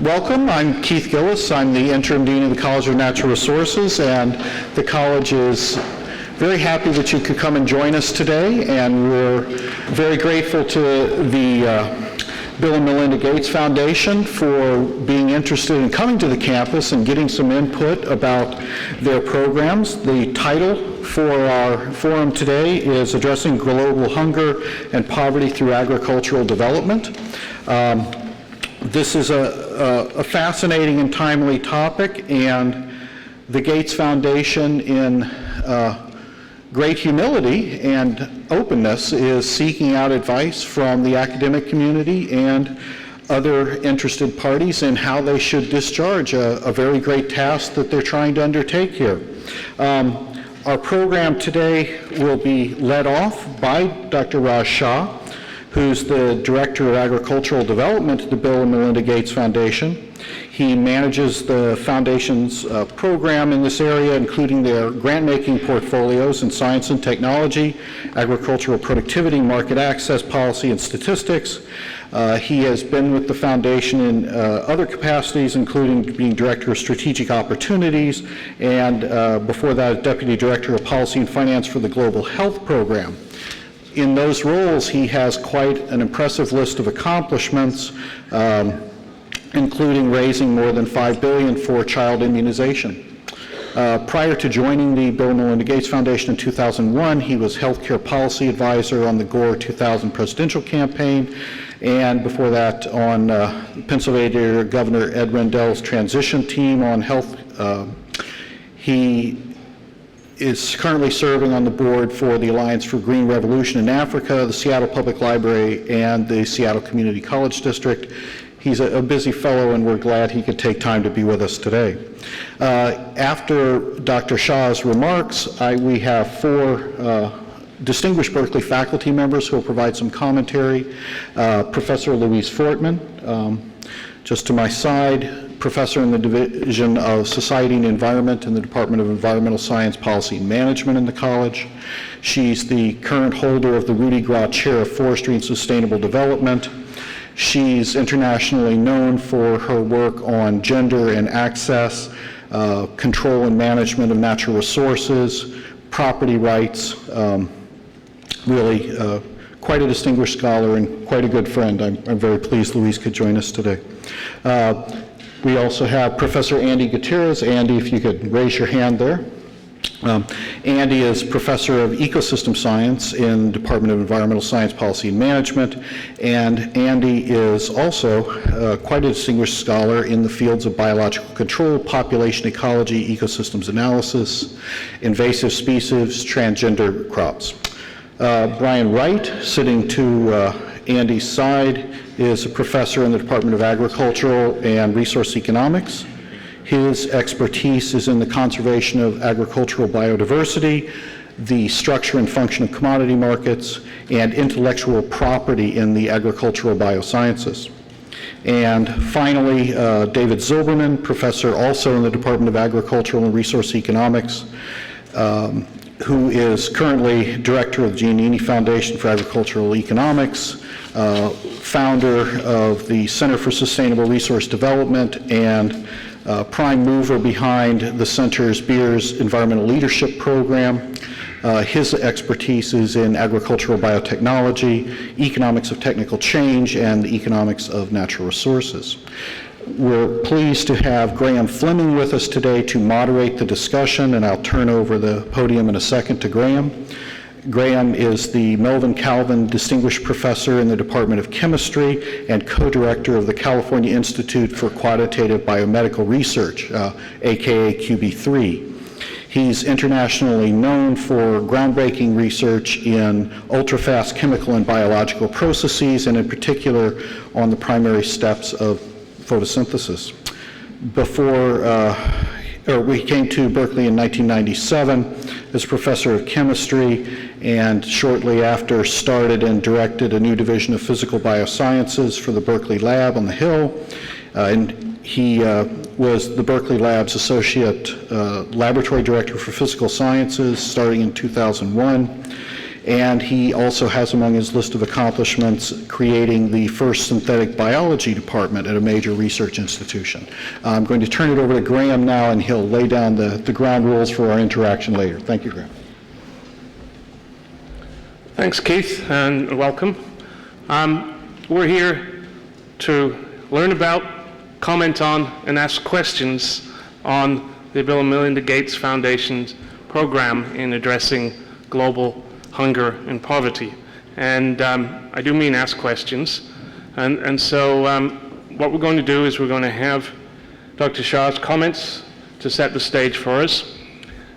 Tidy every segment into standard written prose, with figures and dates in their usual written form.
Welcome. I'm Keith Gillis. I'm the interim dean of the College of Natural Resources, and the college is very happy that you could come and join us today, and we're very grateful to the Bill and Melinda Gates Foundation for being interested in coming to the campus and getting some input about their programs. The title for our forum today is Addressing Global Hunger and Poverty Through Agricultural Development. This is a fascinating and timely topic, and the Gates Foundation, in great humility and openness, is seeking out advice from the academic community and other interested parties in how they should discharge a very great task that they're trying to undertake here. Our program today will be led off by Dr. Raj Shah, who's the Director of Agricultural Development at the Bill and Melinda Gates Foundation. He manages the Foundation's program in this area, including their grant-making portfolios in science and technology, agricultural productivity, market access, policy, and statistics. He has been with the Foundation in other capacities, including being Director of Strategic Opportunities, and before that, Deputy Director of Policy and Finance for the Global Health Program. In those roles, he has quite an impressive list of accomplishments, including raising more than $5 billion for child immunization. Prior to joining the Bill and Melinda Gates Foundation in 2001, he was healthcare policy advisor on the Gore 2000 presidential campaign, and before that on Pennsylvania Governor Ed Rendell's transition team on health. He is currently serving on the board for the Alliance for Green Revolution in Africa, the Seattle Public Library, and the Seattle Community College District. He's a busy fellow, and we're glad he could take time to be with us today. After Dr. Shah's remarks, we have four distinguished Berkeley faculty members who will provide some commentary. Professor Louise Fortman, just to my side, professor in the Division of Society and Environment in the Department of Environmental Science, Policy, and Management in the college. She's the current holder of the Rudy Grau Chair of Forestry and Sustainable Development. She's internationally known for her work on gender and access, control and management of natural resources, property rights, really quite a distinguished scholar and quite a good friend. I'm very pleased Louise could join us today. We also have Professor Andy Gutierrez. Andy, if you could raise your hand there. Andy is Professor of Ecosystem Science in the Department of Environmental Science, Policy, and Management, and Andy is also quite a distinguished scholar in the fields of biological control, population ecology, ecosystems analysis, invasive species, transgender crops. Brian Wright, sitting to Andy's side, is a professor in the Department of Agricultural and Resource Economics. His expertise is in the conservation of agricultural biodiversity, the structure and function of commodity markets, and intellectual property in the agricultural biosciences. And finally, David Zilberman, professor also in the Department of Agricultural and Resource Economics, who is currently director of the Giannini Foundation for Agricultural Economics, founder of the Center for Sustainable Resource Development, and prime mover behind the center's Beers Environmental Leadership Program. His expertise is in agricultural biotechnology, economics of technical change, and the economics of natural resources. We're pleased to have Graham Fleming with us today to moderate the discussion, and I'll turn over the podium in a second to Graham. Graham is the Melvin Calvin Distinguished Professor in the Department of Chemistry and co-director of the California Institute for Quantitative Biomedical Research, aka QB3. He's internationally known for groundbreaking research in ultra-fast chemical and biological processes, and in particular on the primary steps of photosynthesis. We came to Berkeley in 1997 as professor of chemistry, and shortly after started and directed a new division of physical biosciences for the Berkeley Lab on the Hill. And he was the Berkeley Lab's associate laboratory director for physical sciences starting in 2001. And he also has among his list of accomplishments creating the first synthetic biology department at a major research institution. I'm going to turn it over to Graham now, and he'll lay down the ground rules for our interaction later. Thank you, Graham. Thanks, Keith, and welcome. We're here to learn about, comment on, and ask questions on the Bill and Melinda Gates Foundation's program in addressing global hunger and poverty. And I do mean ask questions. And so what we're going to do is we're going to have Dr. Shah's comments to set the stage for us.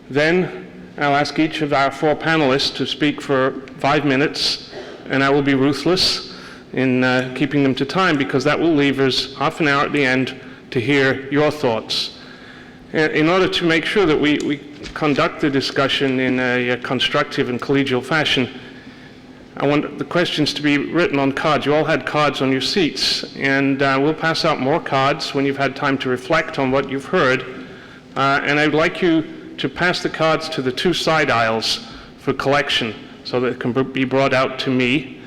Then I'll ask each of our 4 panelists to speak for 5 minutes, and I will be ruthless in keeping them to time, because that will leave us half an hour at the end to hear your thoughts. In order to make sure that we conduct the discussion in a constructive and collegial fashion, I want the questions to be written on cards. You all had cards on your seats, and we'll pass out more cards when you've had time to reflect on what you've heard. And I'd like you to pass the cards to the 2 side aisles for collection so that it can be brought out to me.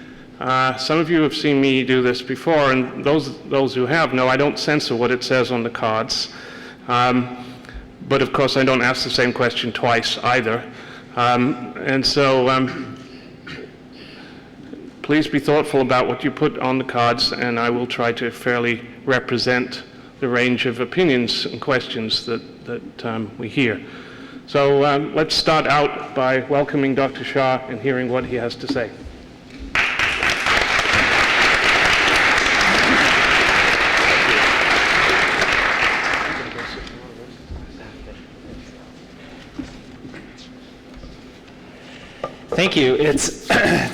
Some of you have seen me do this before, and those who have know I don't censor what it says on the cards. But of course I don't ask the same question twice either. And so please be thoughtful about what you put on the cards, and I will try to fairly represent the range of opinions and questions that we hear. So let's start out by welcoming Dr. Shah and hearing what he has to say. Thank you. It's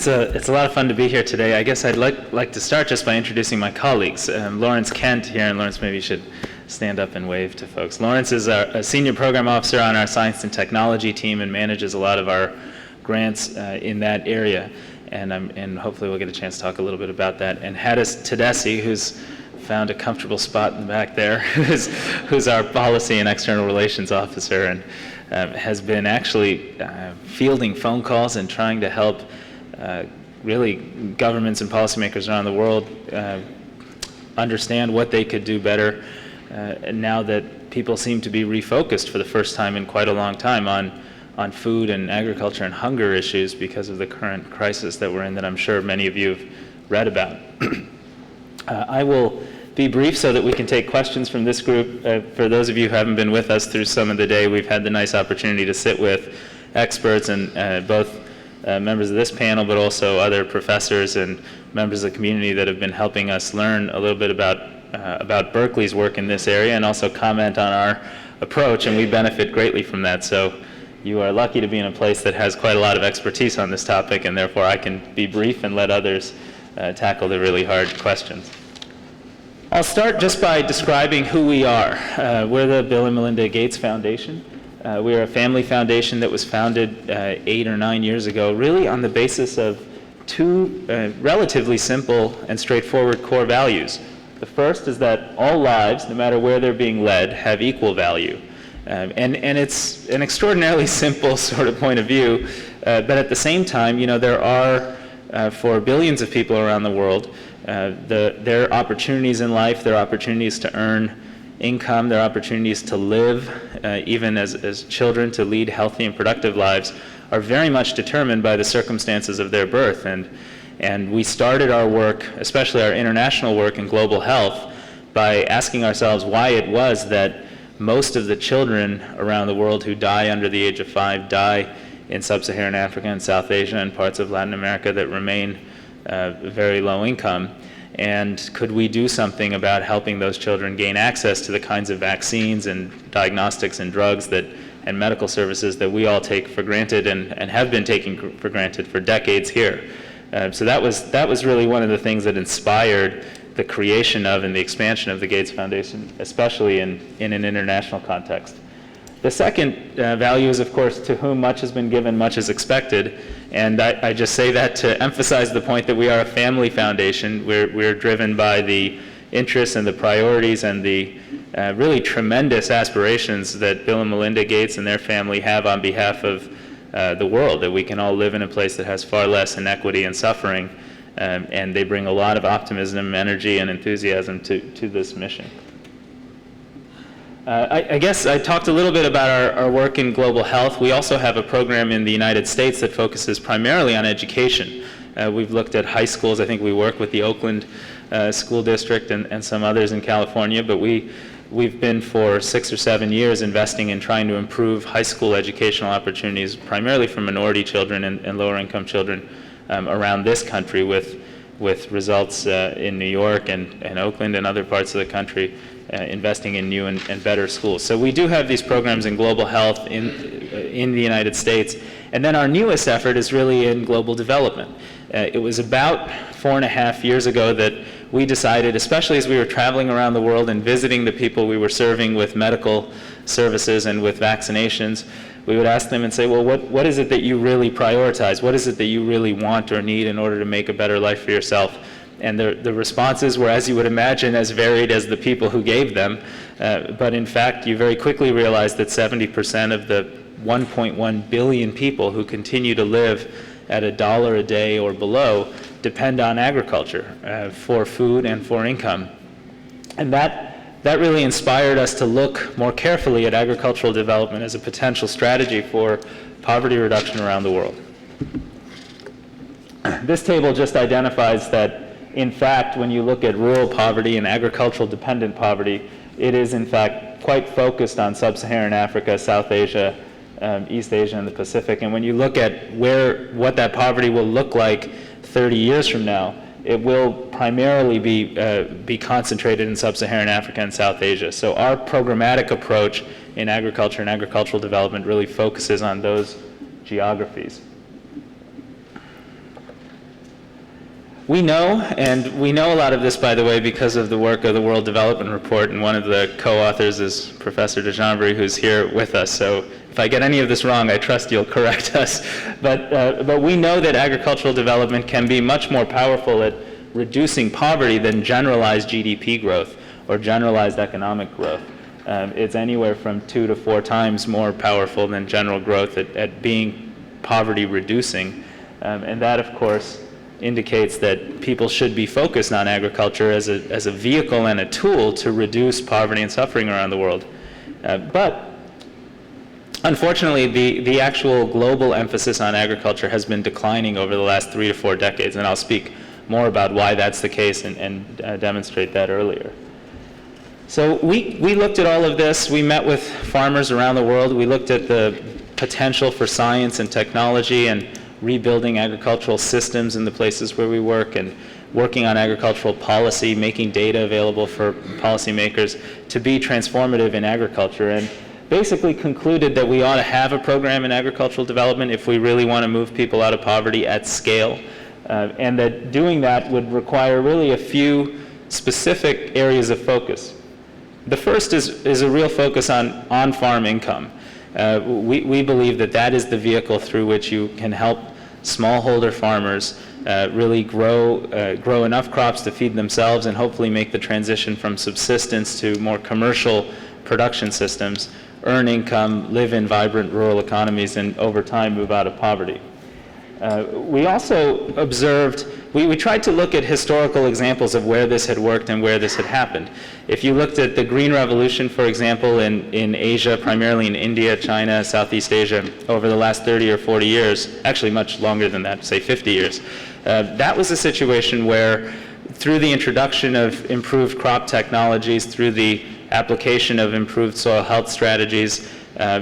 a lot of fun to be here today. I guess I'd like to start just by introducing my colleagues. Lawrence Kent here, and Lawrence, maybe you should stand up and wave to folks. Lawrence is a senior program officer on our science and technology team and manages a lot of our grants in that area. And hopefully we'll get a chance to talk a little bit about that. And Hadis Tedessi, who's found a comfortable spot in the back there, who's our policy and external relations officer, and has been actually fielding phone calls and trying to help really governments and policymakers around the world understand what they could do better now that people seem to be refocused for the first time in quite a long time on food and agriculture and hunger issues because of the current crisis that we're in that I'm sure many of you have read about. I will be brief so that we can take questions from this group. For those of you who haven't been with us through some of the day, we've had the nice opportunity to sit with experts and both members of this panel, but also other professors and members of the community that have been helping us learn a little bit about Berkeley's work in this area and also comment on our approach, and we benefit greatly from that. So you are lucky to be in a place that has quite a lot of expertise on this topic, and therefore I can be brief and let others tackle the really hard questions. I'll start just by describing who we are. We're the Bill and Melinda Gates Foundation. We are a family foundation that was founded 8 or 9 years ago, really on the basis of 2 relatively simple and straightforward core values. The first is that all lives, no matter where they're being led, have equal value. And it's an extraordinarily simple sort of point of view, but at the same time, you know, there are, for billions of people around the world, their opportunities in life, their opportunities to earn income, their opportunities to live, even as children, to lead healthy and productive lives, are very much determined by the circumstances of their birth. And we started our work, especially our international work in global health, by asking ourselves why it was that most of the children around the world who die under the age of 5 die in sub-Saharan Africa and South Asia and parts of Latin America that remain very low income. And could we do something about helping those children gain access to the kinds of vaccines and diagnostics and drugs and medical services that we all take for granted and have been taking for granted for decades here? So that was really one of the things that inspired the creation of and the expansion of the Gates Foundation, especially in an international context. The second value is, of course, to whom much has been given, much is expected. And I just say that to emphasize the point that we are a family foundation. We're driven by the interests and the priorities and the really tremendous aspirations that Bill and Melinda Gates and their family have on behalf of the world, that we can all live in a place that has far less inequity and suffering, and they bring a lot of optimism, energy, and enthusiasm to this mission. I guess I talked a little bit about our work in global health. We also have a program in the United States that focuses primarily on education. We've looked at high schools. I think we work with the Oakland School District and some others in California, but we've been for 6 or 7 years investing in trying to improve high school educational opportunities, primarily for minority children and lower income children around this country, with results in New York and Oakland and other parts of the country, investing in new and better schools. So we do have these programs in global health in the United States. And then our newest effort is really in global development. It was about 4.5 years ago that we decided, especially as we were traveling around the world and visiting the people we were serving with medical services and with vaccinations, we would ask them and say, well, what is it that you really prioritize? What is it that you really want or need in order to make a better life for yourself? And the responses were, as you would imagine, as varied as the people who gave them. But in fact, you very quickly realized that 70% of the 1.1 billion people who continue to live at $1 a day or below depend on agriculture for food and for income. And that really inspired us to look more carefully at agricultural development as a potential strategy for poverty reduction around the world. This table just identifies that, in fact, when you look at rural poverty and agricultural dependent poverty, it is in fact quite focused on sub-Saharan Africa, South Asia, East Asia, and the Pacific. And when you look at what that poverty will look like 30 years from now, it will primarily be concentrated in sub-Saharan Africa and South Asia. So our programmatic approach in agriculture and agricultural development really focuses on those geographies. We know, and we know a lot of this, by the way, because of the work of the World Development Report, and one of the co-authors is Professor de Jambry, who's here with us. So if I get any of this wrong, I trust you'll correct us. But we know that agricultural development can be much more powerful at reducing poverty than generalized GDP growth or generalized economic growth. It's anywhere from 2 to 4 times more powerful than general growth at being poverty reducing. And that, of course, indicates that people should be focused on agriculture as a vehicle and a tool to reduce poverty and suffering around the world. But unfortunately, the actual global emphasis on agriculture has been declining over the last 3 to 4 decades, and I'll speak more about why that's the case and demonstrate that earlier. So we looked at all of this. We met with farmers around the world. We looked at the potential for science and technology and rebuilding agricultural systems in the places where we work, and working on agricultural policy, making data available for policymakers to be transformative in agriculture, and basically concluded that we ought to have a program in agricultural development if we really want to move people out of poverty at scale, and that doing that would require really a few specific areas of focus. The first is a real focus on on-farm income. We believe that is the vehicle through which you can help smallholder farmers really grow enough crops to feed themselves and hopefully make the transition from subsistence to more commercial production systems, earn income, live in vibrant rural economies, and over time move out of poverty. We also observed, we tried to look at historical examples of where this had worked and where this had happened. If you looked at the Green Revolution, for example, in Asia, primarily in India, China, Southeast Asia, over the last 30 or 40 years, actually much longer than that, say 50 years, that was a situation where through the introduction of improved crop technologies, through the application of improved soil health strategies,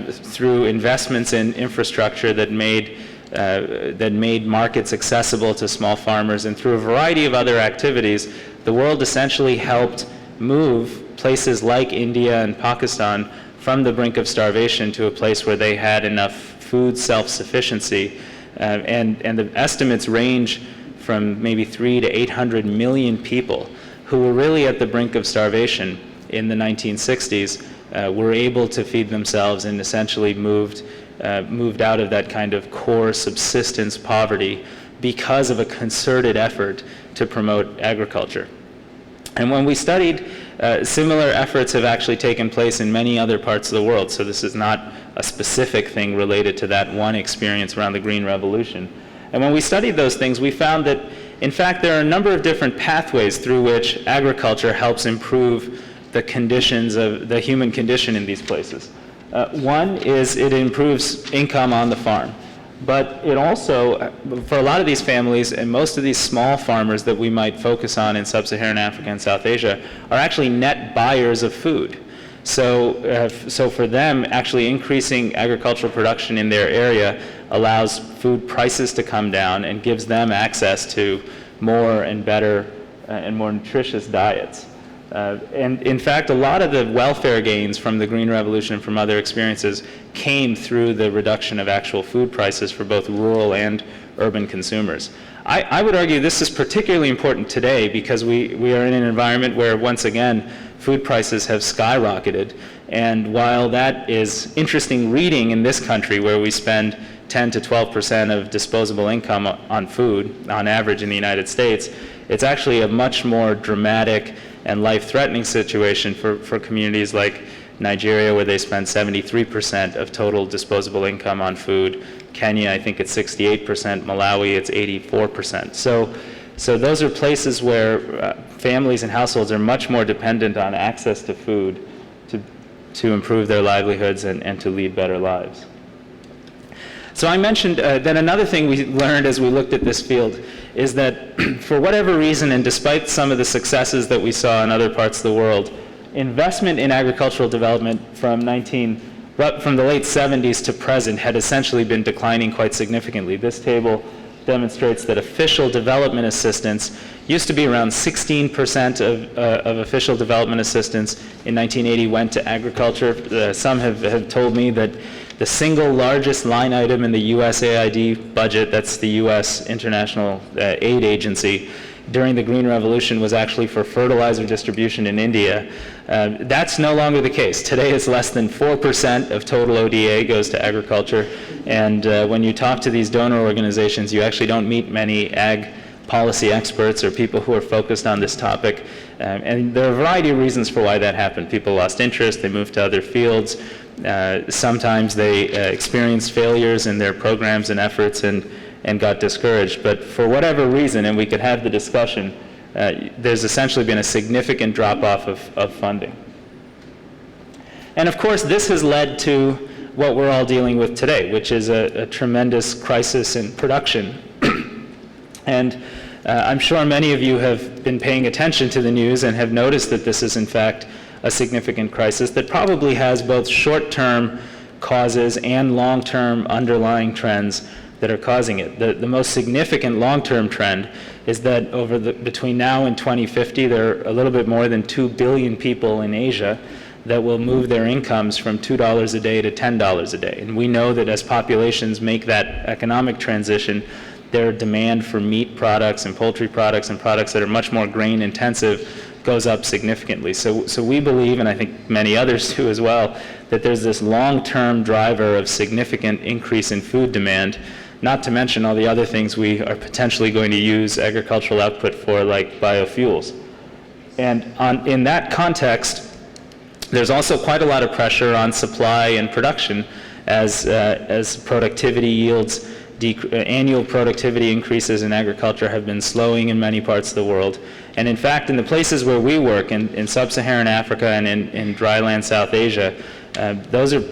through investments in infrastructure that made markets accessible to small farmers, and through a variety of other activities, the world essentially helped move places like India and Pakistan from the brink of starvation to a place where they had enough food self-sufficiency. And the estimates range from maybe 300 to 800 million people who were really at the brink of starvation in the 1960s were able to feed themselves and essentially moved out of that kind of core subsistence poverty because of a concerted effort to promote agriculture. And when we studied Similar efforts have actually taken place in many other parts of the world, so this is not a specific thing related to that one experience around the Green Revolution. And when we studied those things, we found that, in fact, there are a number of different pathways through which agriculture helps improve the conditions of the human condition in these places. One is it improves income on the farm. But it also, for a lot of these families and most of these small farmers that we might focus on in sub-Saharan Africa and South Asia are actually net buyers of food. So for them, actually increasing agricultural production in their area allows food prices to come down and gives them access to more and better and more nutritious diets. And in fact, a lot of the welfare gains from the Green Revolution and from other experiences came through the reduction of actual food prices for both rural and urban consumers. I would argue this is particularly important today because we are in an environment where, once again, food prices have skyrocketed. And while that is interesting reading in this country, where we spend 10 to 12% of disposable income on food, on average in the United States, it's actually a much more dramatic and life-threatening situation for communities like Nigeria, where they spend 73% of total disposable income on food. Kenya, I think it's 68%. Malawi, it's 84%. So those are places where families and households are much more dependent on access to food to improve their livelihoods and to lead better lives. So I mentioned that another thing we learned as we looked at this field is that for whatever reason, and despite some of the successes that we saw in other parts of the world, investment in agricultural development from the late 70s to present had essentially been declining quite significantly. This table demonstrates that official development assistance used to be around 16% of official development assistance in 1980 went to agriculture. Some have told me that the single largest line item in the USAID budget, that's the U.S. International Aid Agency, during the Green Revolution was actually for fertilizer distribution in India. That's no longer the case. Today it's less than 4% of total ODA goes to agriculture. And when you talk to these donor organizations, you actually don't meet many ag policy experts or people who are focused on this topic. And there are a variety of reasons for why that happened. People lost interest, they moved to other fields. Sometimes they experienced failures in their programs and efforts and got discouraged. But for whatever reason, and we could have the discussion, there's essentially been a significant drop-off of funding. And of course, this has led to what we're all dealing with today, which is a tremendous crisis in production. And I'm sure many of you have been paying attention to the news and have noticed that this is in fact a significant crisis that probably has both short-term causes and long-term underlying trends that are causing it. The most significant long-term trend is that between now and 2050, there are a little bit more than 2 billion people in Asia that will move their incomes from $2 a day to $10 a day. And we know that as populations make that economic transition, their demand for meat products and poultry products and products that are much more grain intensive goes up significantly. So we believe, and I think many others do as well, that there's this long-term driver of significant increase in food demand, not to mention all the other things we are potentially going to use agricultural output for, like biofuels. And in that context, there's also quite a lot of pressure on supply and production as productivity yields, annual productivity increases in agriculture have been slowing in many parts of the world. And in fact, in the places where we work, in sub-Saharan Africa and in dryland South Asia, those are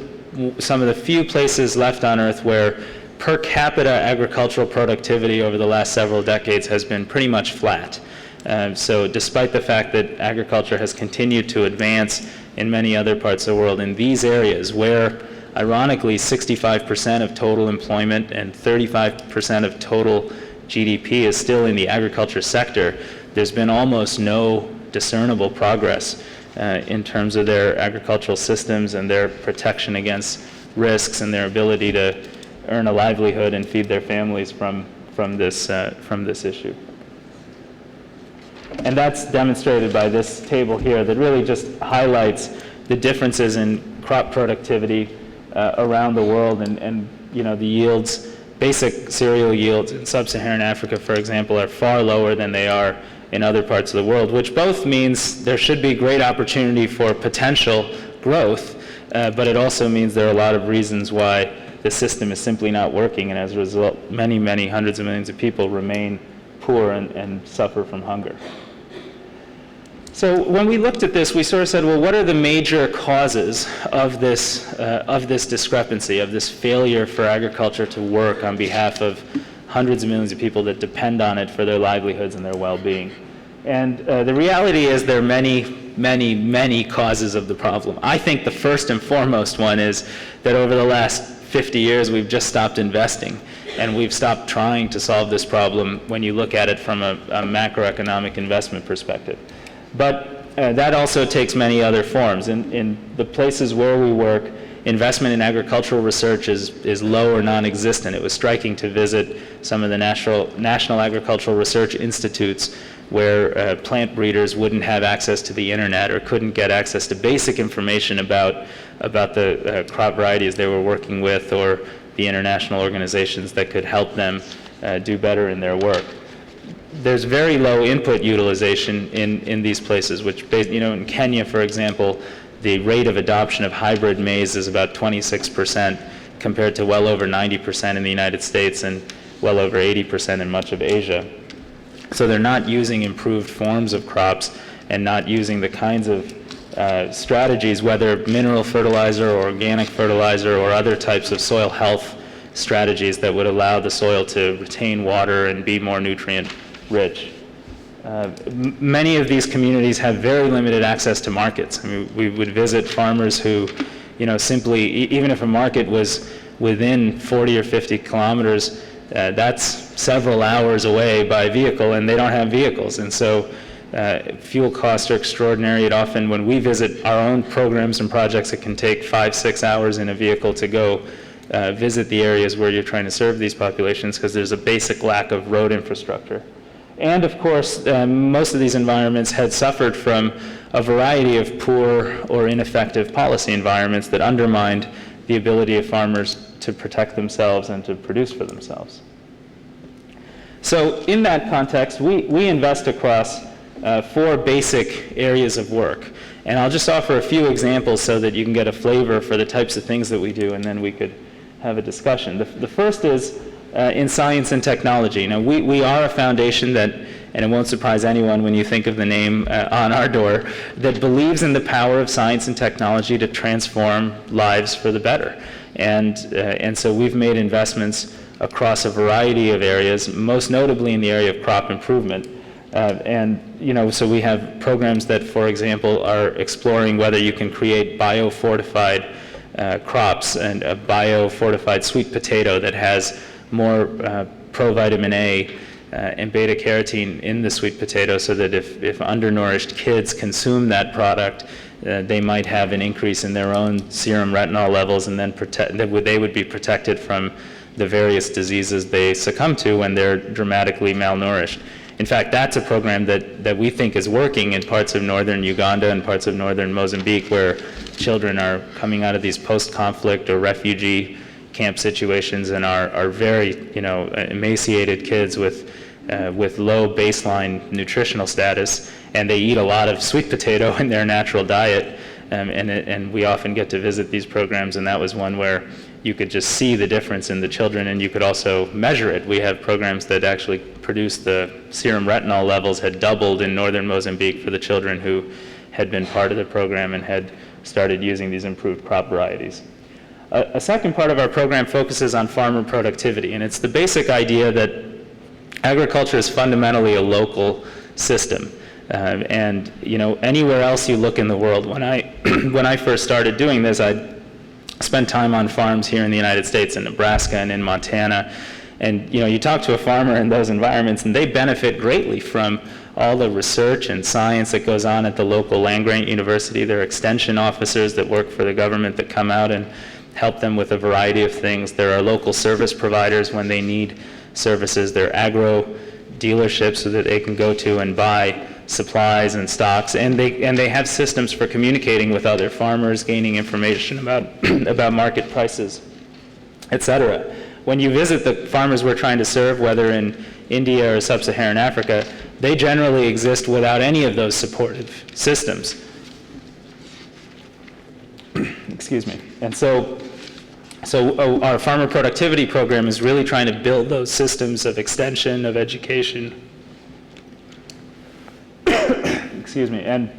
some of the few places left on Earth where per capita agricultural productivity over the last several decades has been pretty much flat. So despite the fact that agriculture has continued to advance in many other parts of the world, in these areas where, ironically, 65% of total employment and 35% of total GDP is still in the agriculture sector, there's been almost no discernible progress in terms of their agricultural systems and their protection against risks and their ability to earn a livelihood and feed their families from this issue. And that's demonstrated by this table here that really just highlights the differences in crop productivity around the world, and you know, the yields, basic cereal yields in sub-Saharan Africa, for example, are far lower than they are in other parts of the world, which both means there should be great opportunity for potential growth, but it also means there are a lot of reasons why the system is simply not working, and as a result, many, many hundreds of millions of people remain poor and suffer from hunger. So when we looked at this, we sort of said, well, what are the major causes of this discrepancy, of this failure for agriculture to work on behalf of hundreds of millions of people that depend on it for their livelihoods and their well-being? And the reality is there are many, many, many causes of the problem. I think the first and foremost one is that over the last 50 years, we've just stopped investing, and we've stopped trying to solve this problem when you look at it from a macroeconomic investment perspective. But that also takes many other forms. In the places where we work, investment in agricultural research is low or non-existent. It was striking to visit some of the national agricultural research institutes where plant breeders wouldn't have access to the internet or couldn't get access to basic information about the crop varieties they were working with, or the international organizations that could help them do better in their work. There's very low input utilization in these places, which, in Kenya, for example, the rate of adoption of hybrid maize is about 26% compared to well over 90% in the United States and well over 80% in much of Asia. So they're not using improved forms of crops and not using the kinds of strategies, whether mineral fertilizer or organic fertilizer or other types of soil health strategies that would allow the soil to retain water and be more nutrient rich. Many of these communities have very limited access to markets. I mean, we would visit farmers who, simply, even if a market was within 40 or 50 kilometers, that's several hours away by vehicle, and they don't have vehicles. And so fuel costs are extraordinary. It often, when we visit our own programs and projects, it can take 5-6 hours in a vehicle to go visit the areas where you're trying to serve these populations, because there's a basic lack of road infrastructure. And of course, most of these environments had suffered from a variety of poor or ineffective policy environments that undermined the ability of farmers to protect themselves and to produce for themselves. So in that context, we invest across 4 basic areas of work. And I'll just offer a few examples so that you can get a flavor for the types of things that we do, and then we could have a discussion. The first is in science and technology. Now, we are a foundation that, and it won't surprise anyone when you think of the name on our door, that believes in the power of science and technology to transform lives for the better. And so we've made investments across a variety of areas, most notably in the area of crop improvement. So we have programs that, for example, are exploring whether you can create biofortified crops, and a biofortified sweet potato that has more provitamin A and beta carotene in the sweet potato, so that if undernourished kids consume that product, they might have an increase in their own serum retinol levels, and then they would be protected from the various diseases they succumb to when they're dramatically malnourished. In fact, that's a program that we think is working in parts of northern Uganda and parts of northern Mozambique, where children are coming out of these post-conflict or refugee camp situations and are very, emaciated kids with low baseline nutritional status, and they eat a lot of sweet potato in their natural diet. And we often get to visit these programs, and that was one where you could just see the difference in the children, and you could also measure it. We have programs that actually produce the serum retinol levels had doubled in northern Mozambique for the children who had been part of the program and had started using these improved crop varieties. A second part of our program focuses on farmer productivity, and it's the basic idea that agriculture is fundamentally a local system. And anywhere else you look in the world, when I first started doing this, I spent time on farms here in the United States, in Nebraska and in Montana, and you talk to a farmer in those environments, and they benefit greatly from all the research and science that goes on at the local land-grant university. There are extension officers that work for the government that come out and help them with a variety of things. There are local service providers when they need services. There are agro dealerships so that they can go to and buy supplies and stocks, and they have systems for communicating with other farmers, gaining information about market prices, etc. When you visit the farmers we're trying to serve, whether in India or sub-Saharan Africa, they generally exist without any of those supportive systems. Excuse me. And so our farmer productivity program is really trying to build those systems of extension, of education, excuse me, and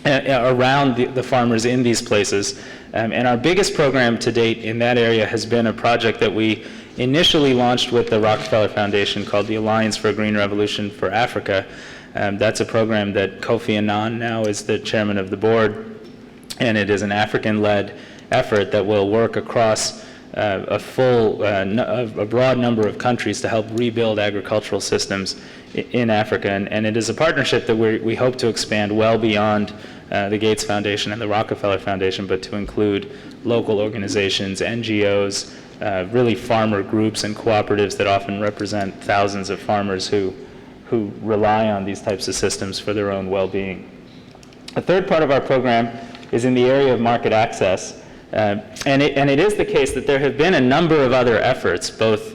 around the farmers in these places. And our biggest program to date in that area has been a project that we initially launched with the Rockefeller Foundation called the Alliance for a Green Revolution for Africa. That's a program that Kofi Annan now is the chairman of the board, and it is an African-led effort that will work across a broad number of countries to help rebuild agricultural systems in Africa. And it is a partnership that we hope to expand well beyond the Gates Foundation and the Rockefeller Foundation, but to include local organizations, NGOs, really farmer groups and cooperatives that often represent thousands of farmers who rely on these types of systems for their own well-being. A third part of our program is in the area of market access. And it is the case that there have been a number of other efforts, both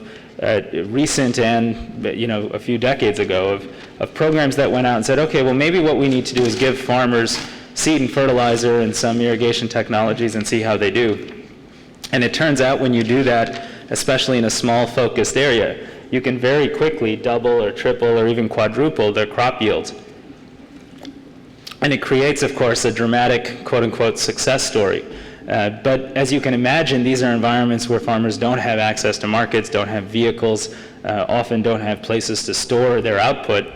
recent and a few decades ago, of programs that went out and said, okay, well maybe what we need to do is give farmers seed and fertilizer and some irrigation technologies and see how they do. And it turns out when you do that, especially in a small focused area, you can very quickly double or triple or even quadruple their crop yields. And it creates, of course, a dramatic quote-unquote success story. But as you can imagine, these are environments where farmers don't have access to markets, don't have vehicles, often don't have places to store their output.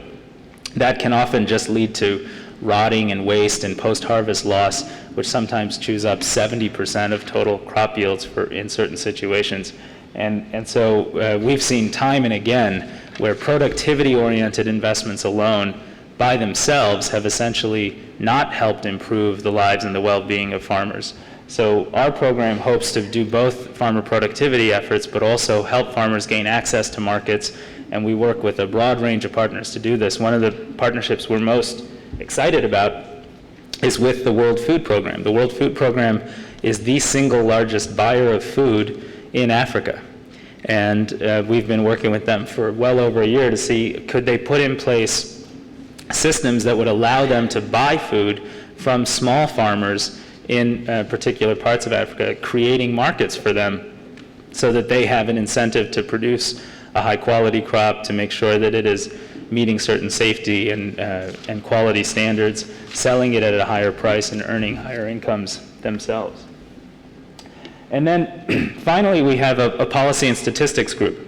That can often just lead to rotting and waste and post-harvest loss, which sometimes chews up 70% of total crop yields in certain situations. And so we've seen time and again where productivity-oriented investments alone by themselves have essentially not helped improve the lives and the well-being of farmers. So our program hopes to do both farmer productivity efforts, but also help farmers gain access to markets, and we work with a broad range of partners to do this. One of the partnerships we're most excited about is with the World Food Program. The World Food Program is the single largest buyer of food in Africa. And we've been working with them for well over a year to see, could they put in place systems that would allow them to buy food from small farmers in particular parts of Africa, creating markets for them so that they have an incentive to produce a high quality crop, to make sure that it is meeting certain safety and quality standards, selling it at a higher price and earning higher incomes themselves. And then finally, we have a policy and statistics group.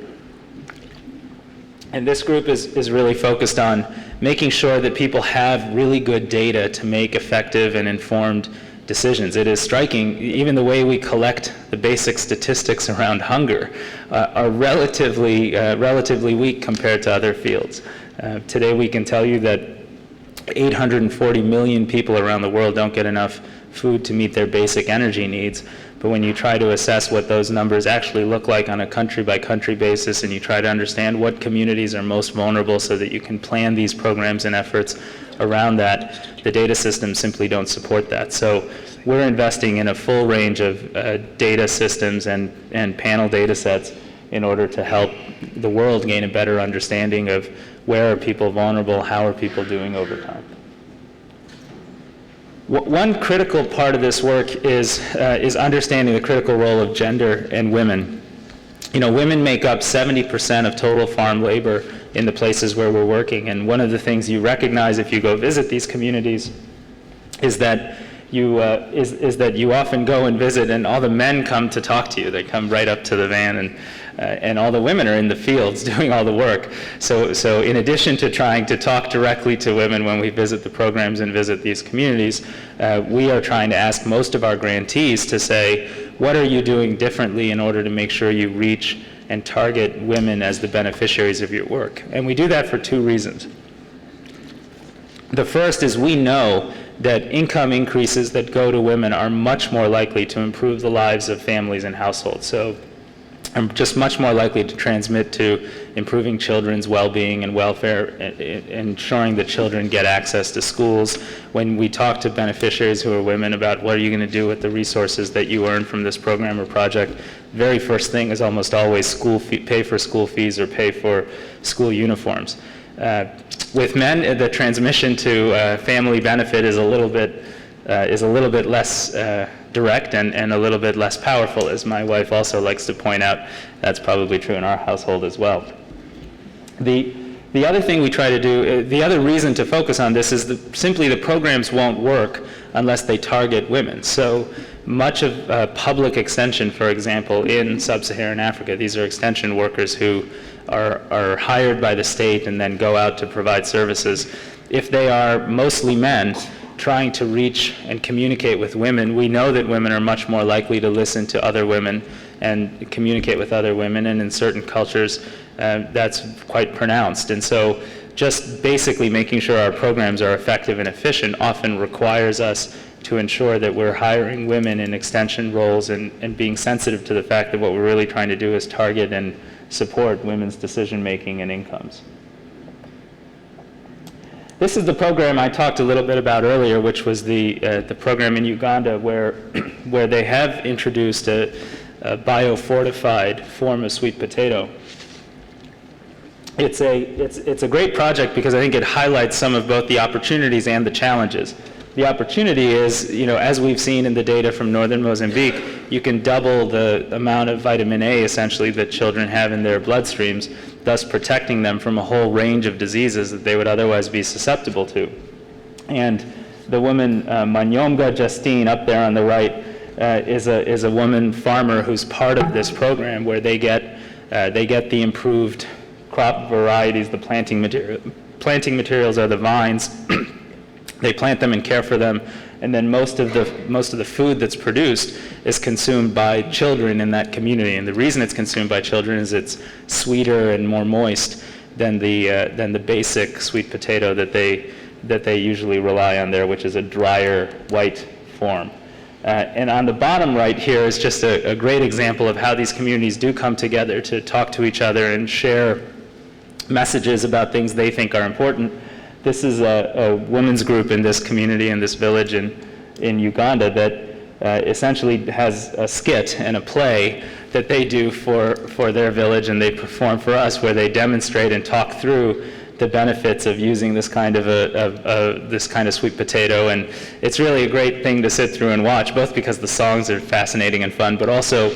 And this group is really focused on making sure that people have really good data to make effective and informed decisions. It is striking, even the way we collect the basic statistics around hunger are relatively weak compared to other fields. Today we can tell you that 840 million people around the world don't get enough food to meet their basic energy needs. But when you try to assess what those numbers actually look like on a country-by-country basis, and you try to understand what communities are most vulnerable so that you can plan these programs and efforts around that, the data systems simply don't support that. So we're investing in a full range of data systems and panel data sets in order to help the world gain a better understanding of where are people vulnerable, how are people doing over time. One critical part of this work is understanding the critical role of gender and women. You know, women make up 70% of total farm labor in the places where we're working, and one of the things you recognize if you go visit these communities is that you often go and visit and all the men come to talk to you. They come right up to the van, and all the women are in the fields doing all the work. So in addition to trying to talk directly to women when we visit the programs and visit these communities, we are trying to ask most of our grantees to say, what are you doing differently in order to make sure you reach and target women as the beneficiaries of your work? And we do that for two reasons. The first is we know that income increases that go to women are much more likely to improve the lives of families and households. So I'm just much more likely to transmit to improving children's well-being and welfare, ensuring that children get access to schools. When we talk to beneficiaries who are women about what are you going to do with the resources that you earn from this program or project, very first thing is almost always pay for school fees or pay for school uniforms. With men, the transmission to family benefit is a little bit less direct and a little bit less powerful, as my wife also likes to point out. That's probably true in our household as well. The other thing we try to do, the other reason to focus on this is simply the programs won't work unless they target women. So much of public extension, for example, in sub-Saharan Africa, these are extension workers who are hired by the state and then go out to provide services. If they are mostly men trying to reach and communicate with women, we know that women are much more likely to listen to other women and communicate with other women, and in certain cultures that's quite pronounced. And so just basically making sure our programs are effective and efficient often requires us to ensure that we're hiring women in extension roles and being sensitive to the fact that what we're really trying to do is target and support women's decision-making and incomes. This is the program I talked a little bit about earlier, which was the program in Uganda where they have introduced a biofortified form of sweet potato. It's a great project because I think it highlights some of both the opportunities and the challenges. The opportunity is, as we've seen in the data from northern Mozambique, you can double the amount of vitamin A essentially that children have in their bloodstreams, thus protecting them from a whole range of diseases that they would otherwise be susceptible to. And the woman, Manyomga Justine, up there on the right, is a woman farmer who's part of this program where they get the improved crop varieties, the planting materials are the vines. They plant them and care for them, and then most of the food that's produced is consumed by children in that community. And the reason it's consumed by children is it's sweeter and more moist than the basic sweet potato that they usually rely on there, which is a drier white form. And on the bottom right here is just a great example of how these communities do come together to talk to each other and share messages about things they think are important. This is a women's group in this community, in this village in Uganda, that essentially has a skit and a play that they do for their village, and they perform for us, where they demonstrate and talk through the benefits of using this kind of sweet potato. And it's really a great thing to sit through and watch, both because the songs are fascinating and fun, but also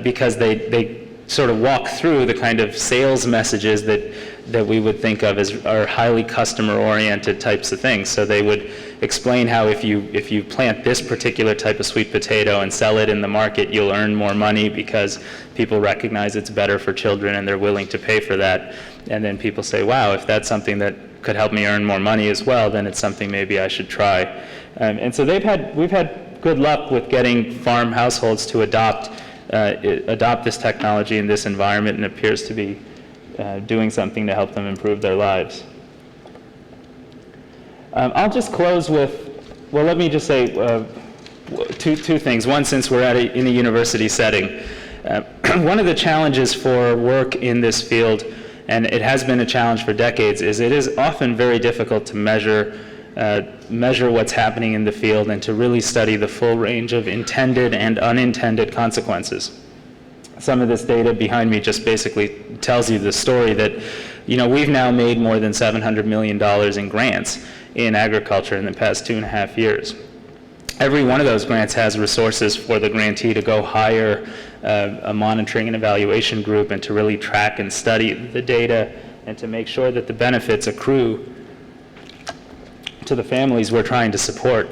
because they sort of walk through the kind of sales messages that we would think of as are highly customer-oriented types of things. So they would explain how if you plant this particular type of sweet potato and sell it in the market, you'll earn more money because people recognize it's better for children and they're willing to pay for that. And then people say, wow, if that's something that could help me earn more money as well, then it's something maybe I should try. And so we've had good luck with getting farm households to adopt this technology in this environment, and appears to be doing something to help them improve their lives. I'll just close with, well, let me just say two things. One, since we're in a university setting, one of the challenges for work in this field, and it has been a challenge for decades, is it is often very difficult to measure what's happening in the field and to really study the full range of intended and unintended consequences. Some of this data behind me just basically tells you the story that, we've now made more than $700 million in grants in agriculture in the past 2.5 years. Every one of those grants has resources for the grantee to go hire a monitoring and evaluation group and to really track and study the data and to make sure that the benefits accrue to the families we're trying to support.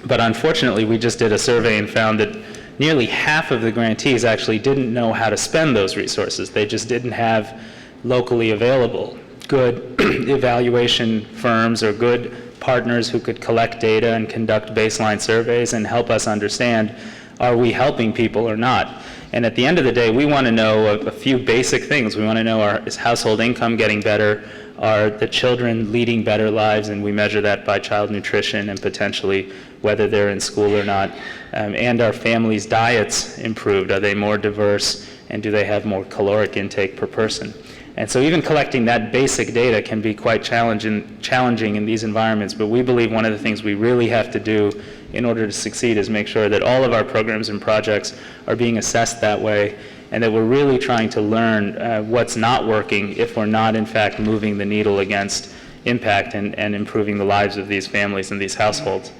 But unfortunately, we just did a survey and found that nearly half of the grantees actually didn't know how to spend those resources. They just didn't have locally available good evaluation firms or good partners who could collect data and conduct baseline surveys and help us understand, are we helping people or not? And at the end of the day, we want to know a few basic things. We want to know, is household income getting better? Are the children leading better lives? And we measure that by child nutrition and potentially whether they're in school or not. And are families' diets improved? Are they more diverse? And do they have more caloric intake per person? And so even collecting that basic data can be quite challenging in these environments, but we believe one of the things we really have to do in order to succeed is make sure that all of our programs and projects are being assessed that way and that we're really trying to learn what's not working if we're not, in fact, moving the needle against impact and improving the lives of these families and these households.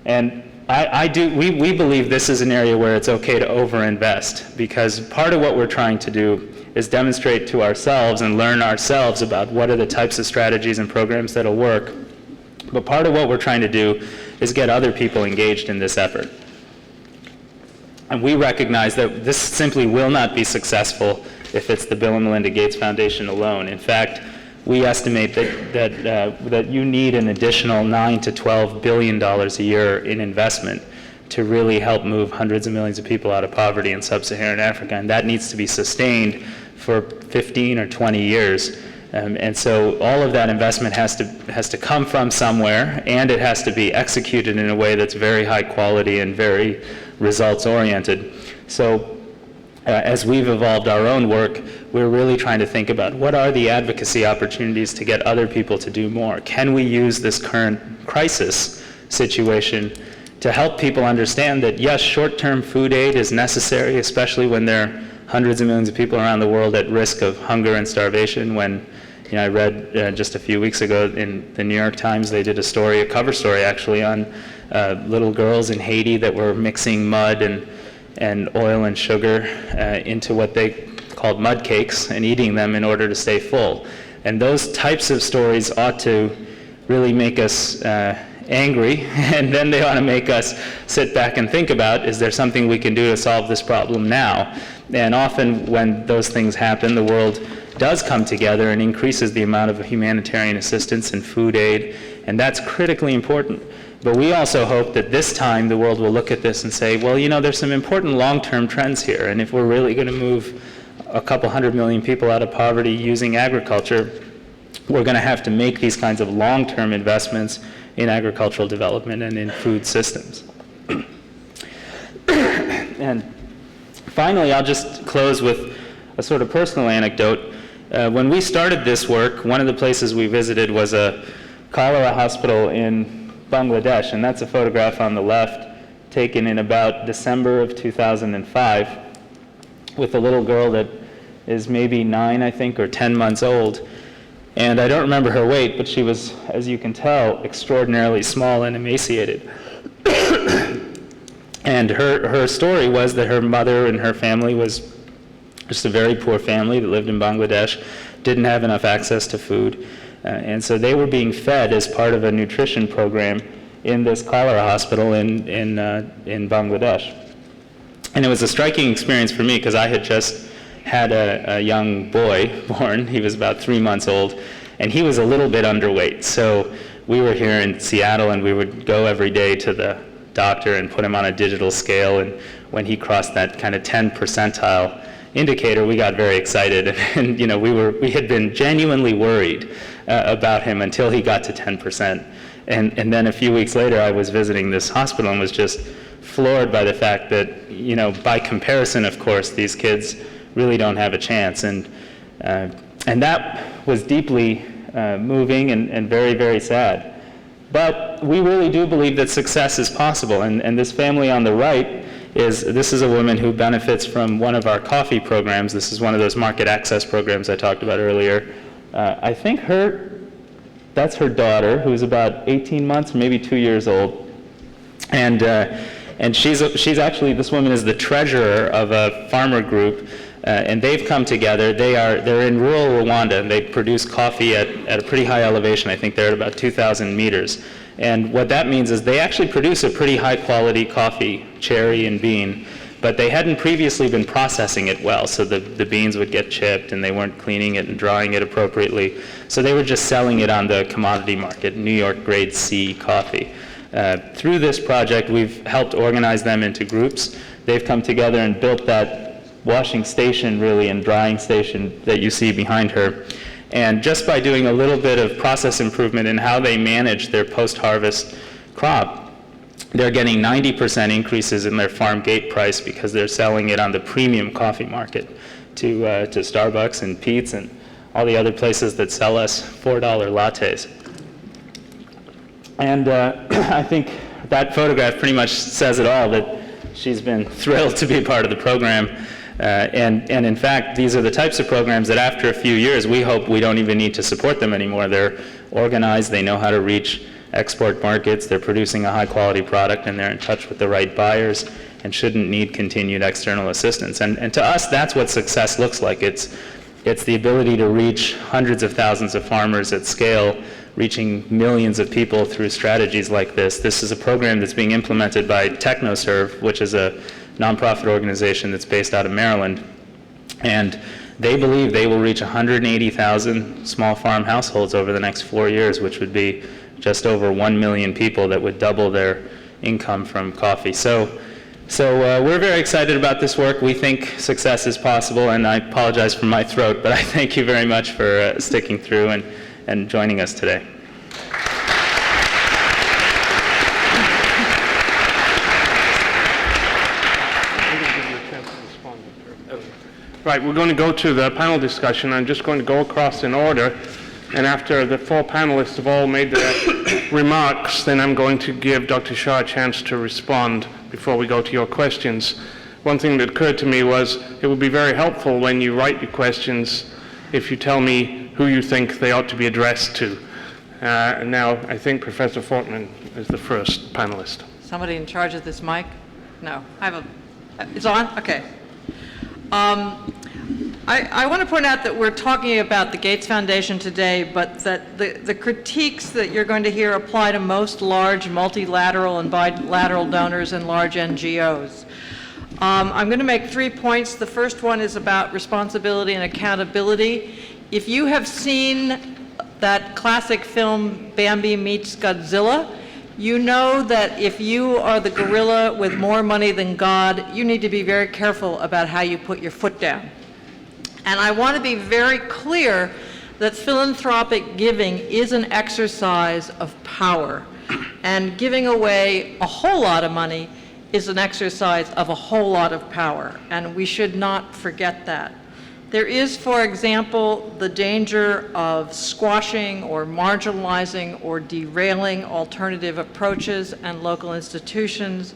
And we believe this is an area where it's okay to overinvest, because part of what we're trying to do is demonstrate to ourselves and learn ourselves about what are the types of strategies and programs that'll work. But part of what we're trying to do is get other people engaged in this effort. And we recognize that this simply will not be successful if it's the Bill and Melinda Gates Foundation alone. In fact, we estimate that you need an additional $9 to $12 billion a year in investment to really help move hundreds of millions of people out of poverty in sub-Saharan Africa, and that needs to be sustained for 15 or 20 years. And so all of that investment has to come from somewhere, and it has to be executed in a way that's very high quality and very results-oriented. So as we've evolved our own work, we're really trying to think about what are the advocacy opportunities to get other people to do more. Can we use this current crisis situation to help people understand that, yes, short-term food aid is necessary, especially when there are hundreds of millions of people around the world at risk of hunger and starvation. When I read just a few weeks ago in the New York Times, they did a cover story actually, on little girls in Haiti that were mixing mud and oil and sugar into what they called mud cakes and eating them in order to stay full. And those types of stories ought to really make us angry, and then they ought to make us sit back and think about, is there something we can do to solve this problem now? And often when those things happen, the world does come together and increases the amount of humanitarian assistance and food aid, and that's critically important. But we also hope that this time the world will look at this and say, well, there's some important long-term trends here, and if we're really going to move a couple 100 million people out of poverty using agriculture, we're going to have to make these kinds of long-term investments in agricultural development and in food systems. And finally, I'll just close with a sort of personal anecdote. When we started this work, one of the places we visited was a cholera hospital in Bangladesh, and that's a photograph on the left taken in about December of 2005 with a little girl that is maybe 9, I think, or 10 months old. And I don't remember her weight, but she was, as you can tell, extraordinarily small and emaciated. And her story was that her mother and her family was just a very poor family that lived in Bangladesh, didn't have enough access to food. And so they were being fed as part of a nutrition program in this cholera hospital in Bangladesh. And it was a striking experience for me because I had just had a young boy born. He was about 3 months old, and he was a little bit underweight. So we were here in Seattle, and we would go every day to the doctor and put him on a digital scale, and when he crossed that kind of 10 percentile indicator, we got very excited, and we had been genuinely worried about him until he got to 10%. And then a few weeks later, I was visiting this hospital and was just floored by the fact that, by comparison, of course, these kids really don't have a chance. And that was deeply moving and very, very sad. But we really do believe that success is possible. And this family on the right this is a woman who benefits from one of our coffee programs. This is one of those market access programs I talked about earlier. I think that's her daughter, who's about 18 months, maybe 2 years old. And she's actually, this woman is the treasurer of a farmer group, and they've come together. They're in rural Rwanda, and they produce coffee at a pretty high elevation. I think they're at about 2,000 meters. And what that means is they actually produce a pretty high quality coffee, cherry and bean, but they hadn't previously been processing it well, so the beans would get chipped and they weren't cleaning it and drying it appropriately. So they were just selling it on the commodity market, New York grade C coffee. Through this project, we've helped organize them into groups. They've come together and built that washing station, really, and drying station that you see behind her. And just by doing a little bit of process improvement in how they manage their post-harvest crop, they're getting 90% increases in their farm gate price because they're selling it on the premium coffee market to Starbucks and Pete's and all the other places that sell us $4 lattes. And I think that photograph pretty much says it all, that she's been thrilled to be part of the program. And in fact, these are the types of programs that after a few years, we hope we don't even need to support them anymore. They're organized, they know how to reach export markets, they're producing a high-quality product, and they're in touch with the right buyers and shouldn't need continued external assistance. And to us, that's what success looks like. It's the ability to reach hundreds of thousands of farmers at scale, reaching millions of people through strategies like this. This is a program that's being implemented by TechnoServe, which is a nonprofit organization that's based out of Maryland. And they believe they will reach 180,000 small farm households over the next 4 years, which would be just over 1 million people that would double their income from coffee. So we're very excited about this work. We think success is possible, and I apologize for my throat, but I thank you very much for sticking through and joining us today. Right, we're going to go to the panel discussion. I'm just going to go across in order, and after the four panelists have all made their remarks, then I'm going to give Dr. Shah a chance to respond before we go to your questions. One thing that occurred to me was it would be very helpful when you write your questions if you tell me who you think they ought to be addressed to. Now, I think Professor Fortman is the first panelist. Somebody in charge of this mic? No, it's on? Okay. I want to point out that we're talking about the Gates Foundation today, but that the critiques that you're going to hear apply to most large multilateral and bilateral donors and large NGOs. I'm going to make 3 points. The first one is about responsibility and accountability. If you have seen that classic film Bambi Meets Godzilla, you know that if you are the gorilla with more money than God, you need to be very careful about how you put your foot down. And I want to be very clear that philanthropic giving is an exercise of power. And giving away a whole lot of money is an exercise of a whole lot of power. And we should not forget that. There is, for example, the danger of squashing or marginalizing or derailing alternative approaches and local institutions.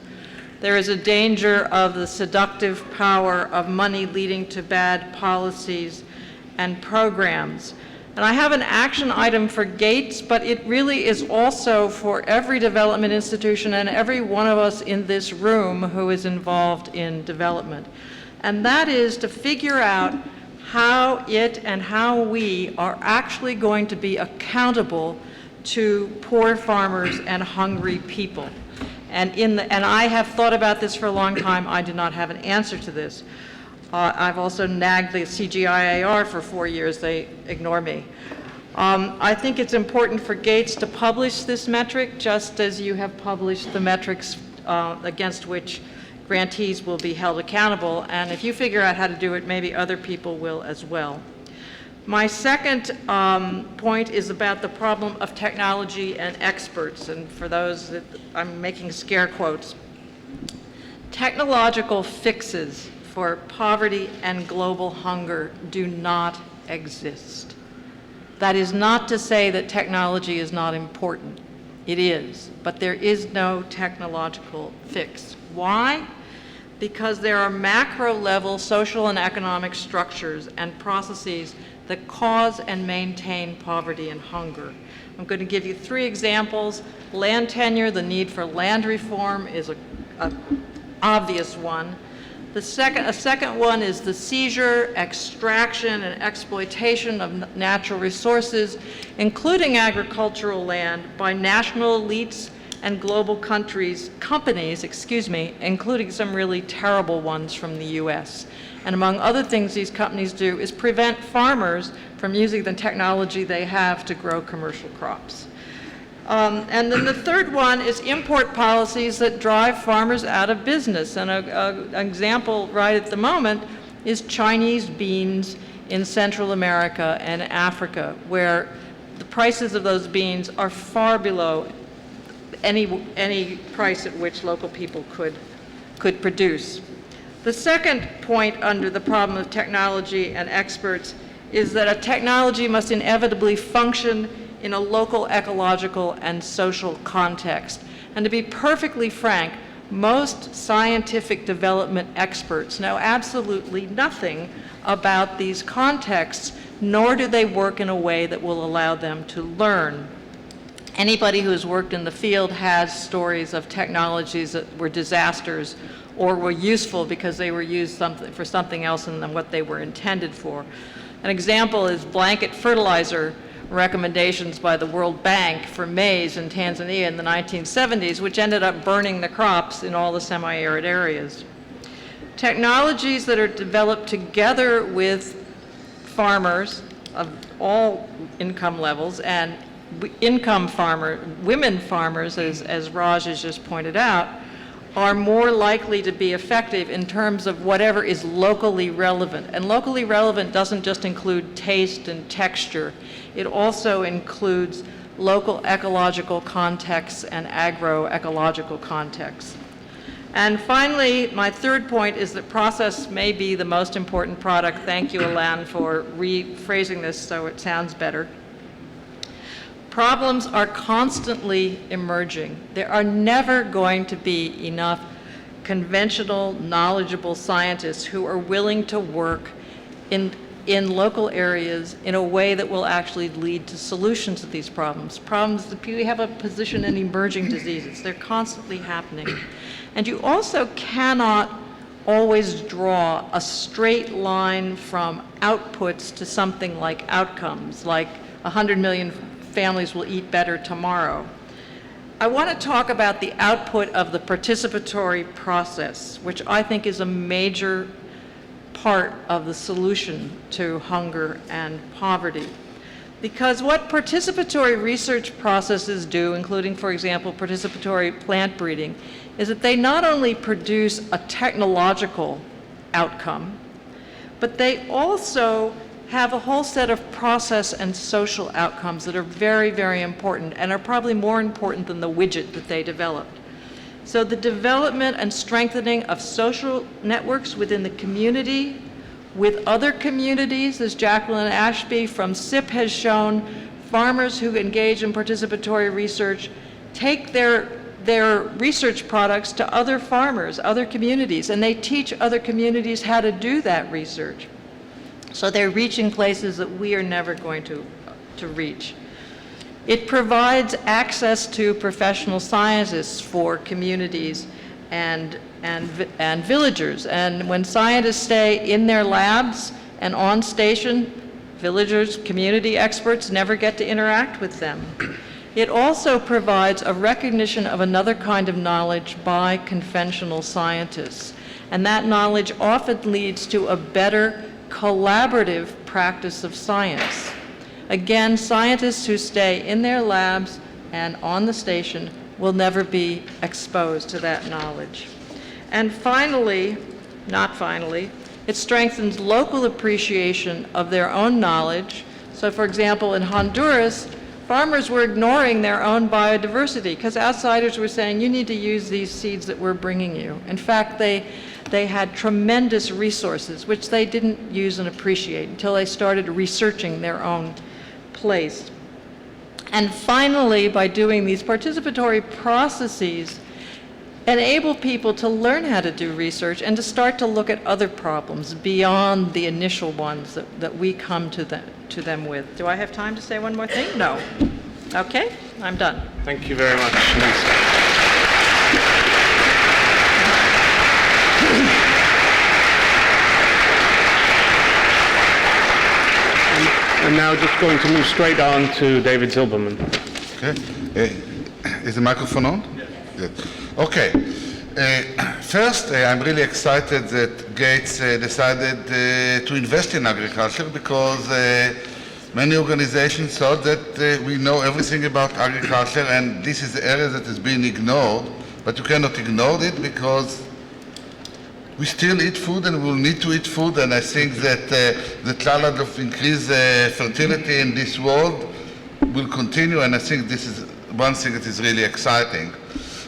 There is a danger of the seductive power of money leading to bad policies and programs. And I have an action item for Gates, but it really is also for every development institution and every one of us in this room who is involved in development. And that is to figure out how it and how we are actually going to be accountable to poor farmers and hungry people. And I have thought about this for a long time. I do not have an answer to this. I've also nagged the CGIAR for 4 years. They ignore me. I think it's important for Gates to publish this metric, just as you have published the metrics against which grantees will be held accountable. And if you figure out how to do it, maybe other people will as well. My second point is about the problem of technology and experts. And for those that I'm making scare quotes, technological fixes for poverty and global hunger do not exist. That is not to say that technology is not important. It is, but there is no technological fix. Why? Because there are macro-level social and economic structures and processes that cause and maintain poverty and hunger. I'm going to give you 3 examples. Land tenure, the need for land reform is an obvious one. A second one is the seizure, extraction, and exploitation of natural resources, including agricultural land, by national elites and global companies, including some really terrible ones from the US. And among other things these companies do is prevent farmers from using the technology they have to grow commercial crops. And then the third one is import policies that drive farmers out of business. And an example right at the moment is Chinese beans in Central America and Africa, where the prices of those beans are far below any price at which local people could produce. The second point under the problem of technology and experts is that a technology must inevitably function in a local ecological and social context. And to be perfectly frank, Most scientific development experts know absolutely nothing about these contexts, nor do they work in a way that will allow them to learn. Anybody who has worked in the field has stories of technologies that were disasters or were useful because they were used for something else than what they were intended for. An example is blanket fertilizer recommendations by the World Bank for maize in Tanzania in the 1970s, which ended up burning the crops in all the semi-arid areas. Technologies that are developed together with farmers of all income levels and women farmers, as Raj has just pointed out, are more likely to be effective in terms of whatever is locally relevant. And locally relevant doesn't just include taste and texture. It also includes local ecological contexts and agroecological contexts. And finally, my third point is that process may be the most important product. Thank you, Alan, for rephrasing this so it sounds better. Problems are constantly emerging. There are never going to be enough conventional, knowledgeable scientists who are willing to work in local areas in a way that will actually lead to solutions to these problems. We have a position in emerging diseases. They're constantly happening. And you also cannot always draw a straight line from outputs to something like outcomes, like 100 million families will eat better tomorrow. I want to talk about the output of the participatory process, which I think is a major part of the solution to hunger and poverty. Because what participatory research processes do, including, for example, participatory plant breeding, is that they not only produce a technological outcome, but they also have a whole set of process and social outcomes that are very, very important and are probably more important than the widget that they developed. So the development and strengthening of social networks within the community, with other communities, as Jacqueline Ashby from SIP has shown, farmers who engage in participatory research take their research products to other farmers, other communities, and they teach other communities how to do that research. So they're reaching places that we are never going to reach. It provides access to professional scientists for communities and villagers. And when scientists stay in their labs and on station, villagers, community experts never get to interact with them. It also provides a recognition of another kind of knowledge by conventional scientists. And that knowledge often leads to a better collaborative practice of science. Again, scientists who stay in their labs and on the station will never be exposed to that knowledge. And finally, it strengthens local appreciation of their own knowledge. So for example, in Honduras, farmers were ignoring their own biodiversity because outsiders were saying, you need to use these seeds that we're bringing you. In fact, they had tremendous resources, which they didn't use and appreciate until they started researching their own place. And finally, by doing these participatory processes, enable people to learn how to do research and to start to look at other problems beyond the initial ones that we come to them with. Do I have time to say one more thing? No. Okay, I'm done. Thank you very much, Lisa. And now just going to move straight on to David Zilberman. Okay. Is the microphone on? Yes. Okay. First, I'm really excited that Gates decided to invest in agriculture because many organizations thought that we know everything about agriculture and this is the area that has been ignored, but you cannot ignore it because we still eat food and we will need to eat food, and I think that the challenge of increased fertility in this world will continue, and I think this is one thing that is really exciting.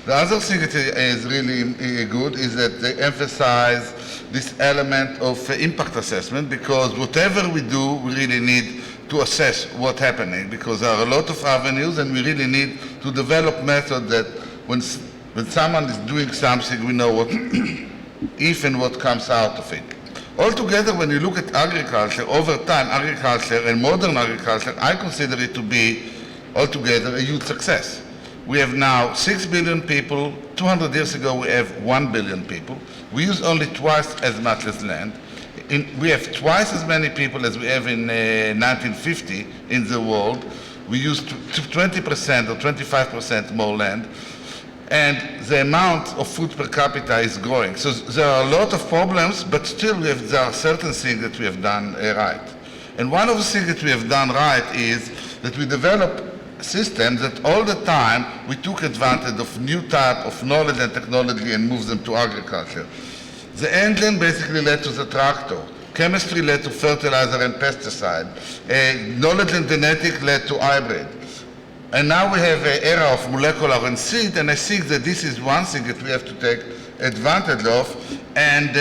The other thing that is really good is that they emphasize this element of impact assessment, because whatever we do, we really need to assess what's happening, because there are a lot of avenues and we really need to develop methods that when when someone is doing something, we know what if and what comes out of it. Altogether, when you look at agriculture, over time, agriculture and modern agriculture, I consider it to be altogether a huge success. We have now 6 billion people. 200 years ago, we have 1 billion people. We use only twice as much as land. We have twice as many people as we have in 1950 in the world. We use 20% or 25% more land. And the amount of food per capita is growing. So there are a lot of problems, but still there are certain things that we have done right. And one of the things that we have done right is that we developed systems that all the time we took advantage of new type of knowledge and technology and moved them to agriculture. The engine basically led to the tractor. Chemistry led to fertilizer and pesticide. Knowledge and genetics led to hybrid. And now we have an era of molecular and seed, and I think that this is one thing that we have to take advantage of, and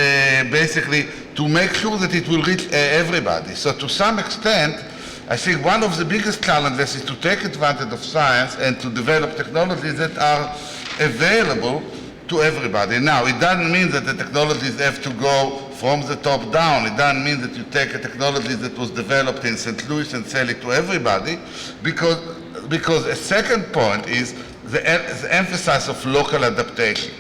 basically to make sure that it will reach everybody. So to some extent, I think one of the biggest challenges is to take advantage of science and to develop technologies that are available to everybody. Now, it doesn't mean that the technologies have to go from the top down. It doesn't mean that you take a technology that was developed in St. Louis and sell it to everybody, because a second point is the emphasis of local adaptation.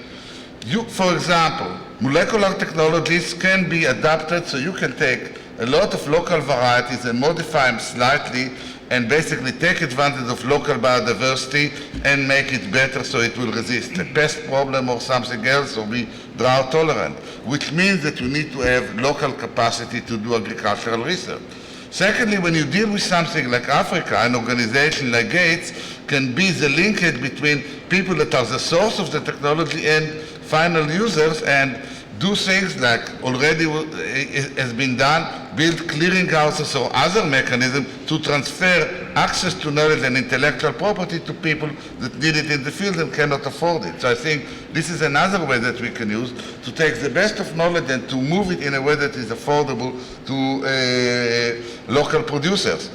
For example, molecular technologies can be adapted so you can take a lot of local varieties and modify them slightly and basically take advantage of local biodiversity and make it better so it will resist a pest problem or something else or be drought tolerant, which means that you need to have local capacity to do agricultural research. Secondly, when you deal with something like Africa, an organization like Gates can be the linkage between people that are the source of the technology and final users and do things like already has been done, build clearinghouses or other mechanisms to transfer access to knowledge and intellectual property to people that need it in the field and cannot afford it. So I think this is another way that we can use to take the best of knowledge and to move it in a way that is affordable to local producers.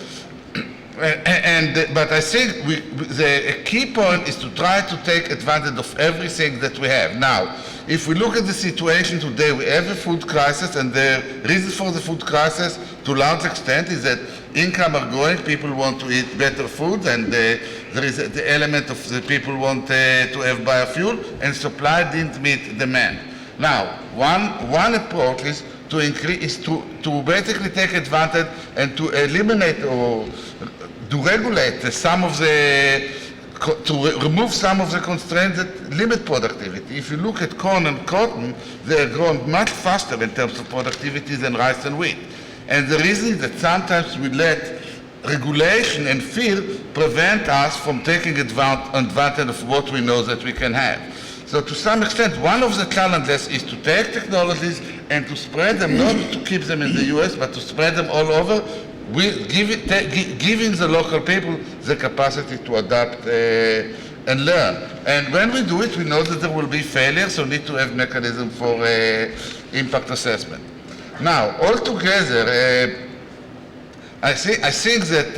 But I think the key point is to try to take advantage of everything that we have. Now, if we look at the situation today, we have a food crisis, and the reason for the food crisis, to a large extent, is that income are growing, people want to eat better food, and there is the element of the people want to have biofuel, and supply didn't meet demand. Now, one approach is to increase, to basically take advantage and to eliminate or to regulate some of the, to remove some of the constraints that limit productivity. If you look at corn and cotton, they are growing much faster in terms of productivity than rice and wheat. And the reason is that sometimes we let regulation and fear prevent us from taking advantage of what we know that we can have. So to some extent, one of the challenges is to take technologies and to spread them, not to keep them in the US, but to spread them all over, giving the local people the capacity to adapt and learn. And when we do it, we know that there will be failures, so we need to have mechanism for impact assessment. Now, altogether, I think that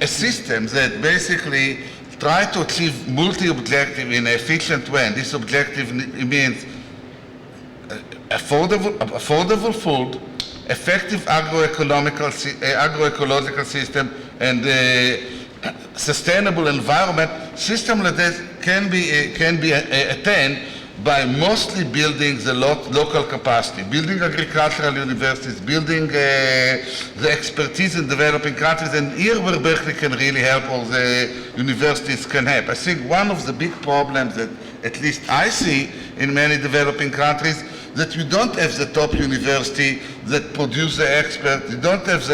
a system that basically try to achieve multi-objective in an efficient way, and this objective means affordable food, effective agroecological system, and sustainable environment. System like this can be attained by mostly building the local capacity, building agricultural universities, building the expertise in developing countries, and here where Berkeley can really help, or the universities can help. I think one of the big problems that at least I see in many developing countries, that you don't have the top university that produce the experts. You don't have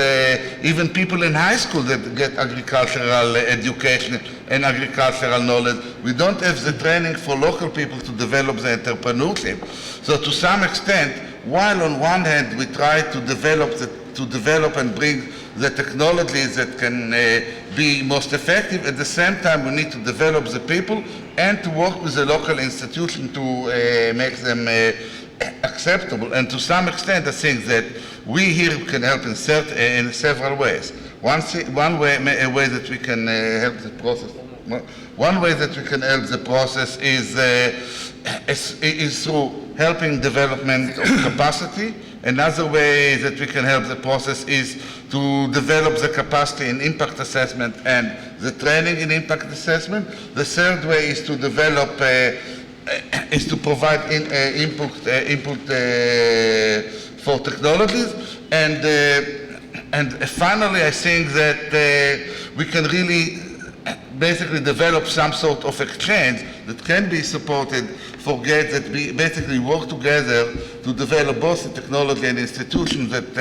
even people in high school that get agricultural education and agricultural knowledge. We don't have the training for local people to develop the entrepreneurship. So to some extent, while on one hand we try to develop and bring the technologies that can be most effective, at the same time we need to develop the people and to work with the local institution to make them acceptable. And to some extent, I think that we here can help in several ways. One way that we can help the process. One way that we can help the process is through helping development of capacity. Another way that we can help the process is to develop the capacity in impact assessment and the training in impact assessment. The third way is to develop, is to provide input for technologies. And finally, I think that we can really basically develop some sort of exchange that can be supported for gates that we basically work together to develop both the technology and institutions that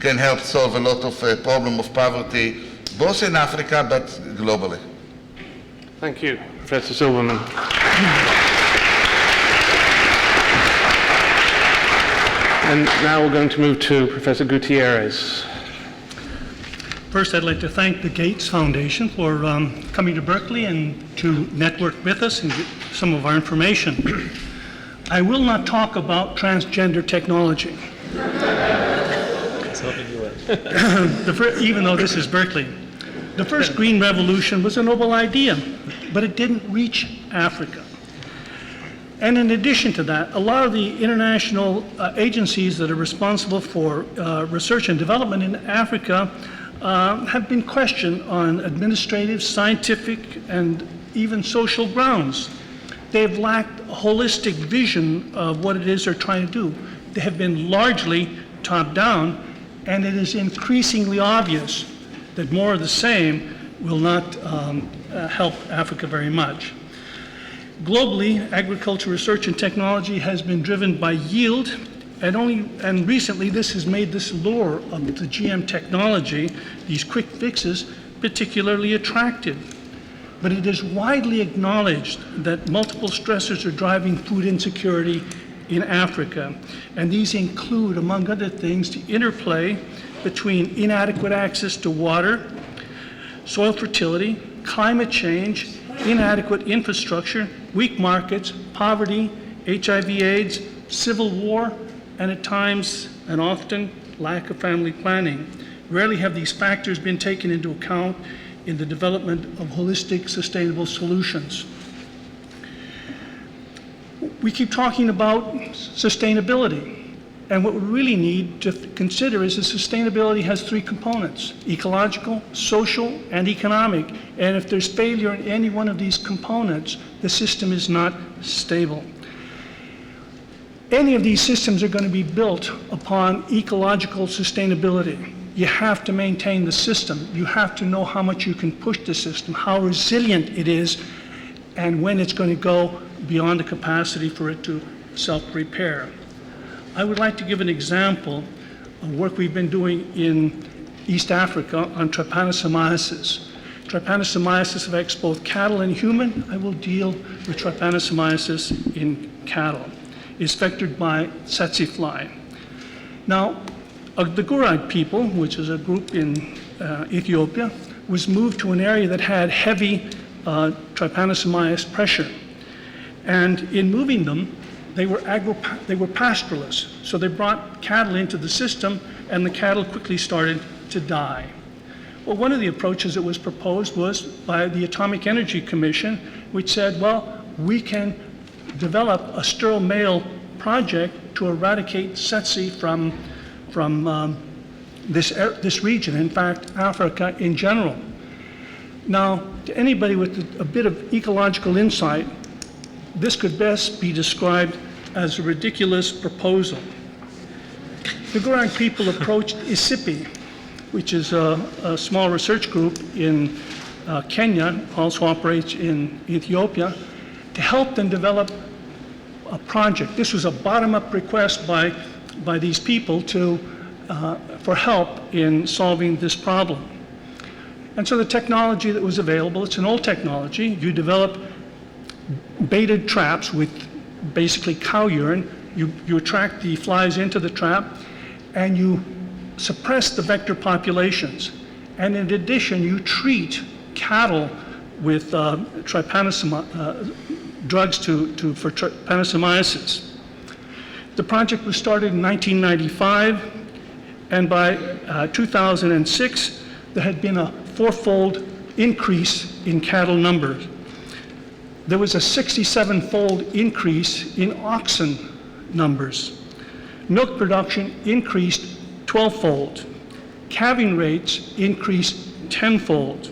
can help solve a lot of problem of poverty, both in Africa but globally. Thank you, Professor Silverman. And now we're going to move to Professor Gutierrez. First, I'd like to thank the Gates Foundation for coming to Berkeley and to network with us and get some of our information. I will not talk about transgender technology. Even though this is Berkeley. The first green revolution was a noble idea, but it didn't reach Africa. And in addition to that, a lot of the international agencies that are responsible for research and development in Africa have been questioned on administrative, scientific, and even social grounds. They have lacked a holistic vision of what it is they're trying to do. They have been largely top-down, and it is increasingly obvious that more of the same will not help Africa very much. Globally, agriculture research and technology has been driven by yield, and recently this has made this lure of the GM technology, these quick fixes, particularly attractive. But it is widely acknowledged that multiple stressors are driving food insecurity in Africa, and these include, among other things, the interplay between inadequate access to water, soil fertility, climate change, inadequate infrastructure, weak markets, poverty, HIV/AIDS, civil war, and at times, and often, lack of family planning. Rarely have these factors been taken into account in the development of holistic, sustainable solutions. We keep talking about sustainability, and what we really need to consider is that sustainability has three components: ecological, social, and economic. And if there's failure in any one of these components, the system is not stable. Any of these systems are going to be built upon ecological sustainability. You have to maintain the system. You have to know how much you can push the system, how resilient it is, and when it's going to go beyond the capacity for it to self-repair. I would like to give an example of work we've been doing in East Africa on trypanosomiasis. Trypanosomiasis affects both cattle and human. I will deal with trypanosomiasis in cattle. It's vectored by tsetse fly. Now, the Gurag people, which is a group in Ethiopia, was moved to an area that had heavy trypanosomiasis pressure. And in moving them, they were pastoralists. So they brought cattle into the system, and the cattle quickly started to die. Well, one of the approaches that was proposed was by the Atomic Energy Commission, which said, well, we can develop a sterile male project to eradicate tsetse from this region, in fact, Africa in general. Now, to anybody with a bit of ecological insight, this could best be described as a ridiculous proposal. The Gurag people approached ISIPI, which is a small research group in Kenya, also operates in Ethiopia, to help them develop a project. This was a bottom-up request by these people for help in solving this problem. And so the technology that was available, it's an old technology. You develop baited traps with basically cow urine. You attract the flies into the trap, and you suppress the vector populations. And in addition, you treat cattle with drugs for trypanosomiasis. The project was started in 1995, and by 2006, there had been a fourfold increase in cattle numbers. There was a 67-fold increase in oxen numbers. Milk production increased 12-fold. Calving rates increased 10-fold.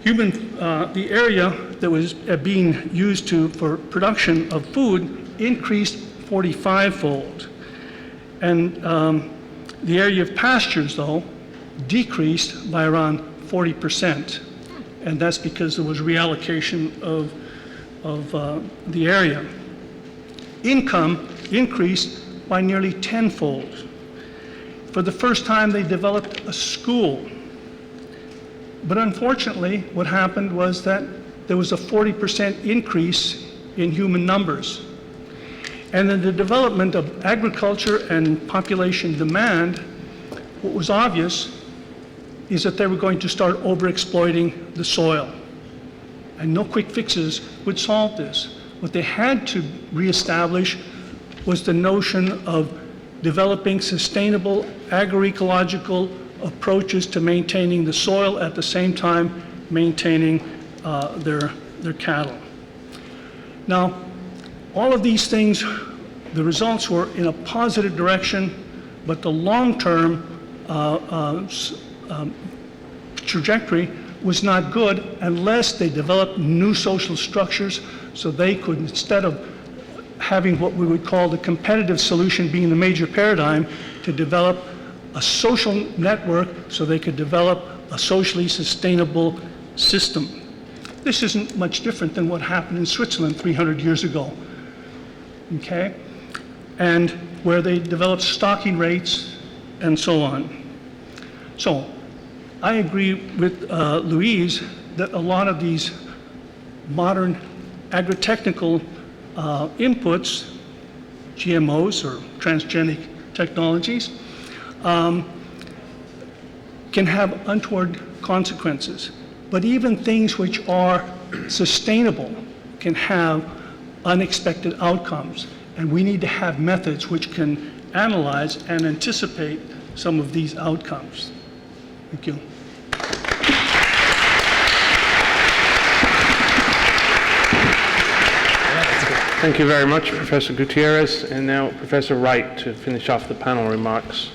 The area that was being used for production of food increased 45-fold. And the area of pastures, though, decreased by around 40%. And that's because there was reallocation of the area. Income increased by nearly tenfold. For the first time, they developed a school. But unfortunately, what happened was that there was a 40% increase in human numbers. And in the development of agriculture and population demand, what was obvious is that they were going to start overexploiting the soil. And no quick fixes would solve this. What they had to reestablish was the notion of developing sustainable agroecological approaches to maintaining the soil, at the same time maintaining their cattle. Now, all of these things, the results were in a positive direction, but the long-term trajectory was not good unless they developed new social structures so they could, instead of having what we would call the competitive solution being the major paradigm, to develop a social network so they could develop a socially sustainable system. This isn't much different than what happened in Switzerland 300 years ago, okay? And where they developed stocking rates and so on. So I agree with Louise that a lot of these modern agritechnical inputs, GMOs or transgenic technologies, can have untoward consequences. But even things which are sustainable can have unexpected outcomes. And we need to have methods which can analyze and anticipate some of these outcomes. Thank you. Thank you very much, Professor Gutierrez. And now Professor Wright to finish off the panel remarks.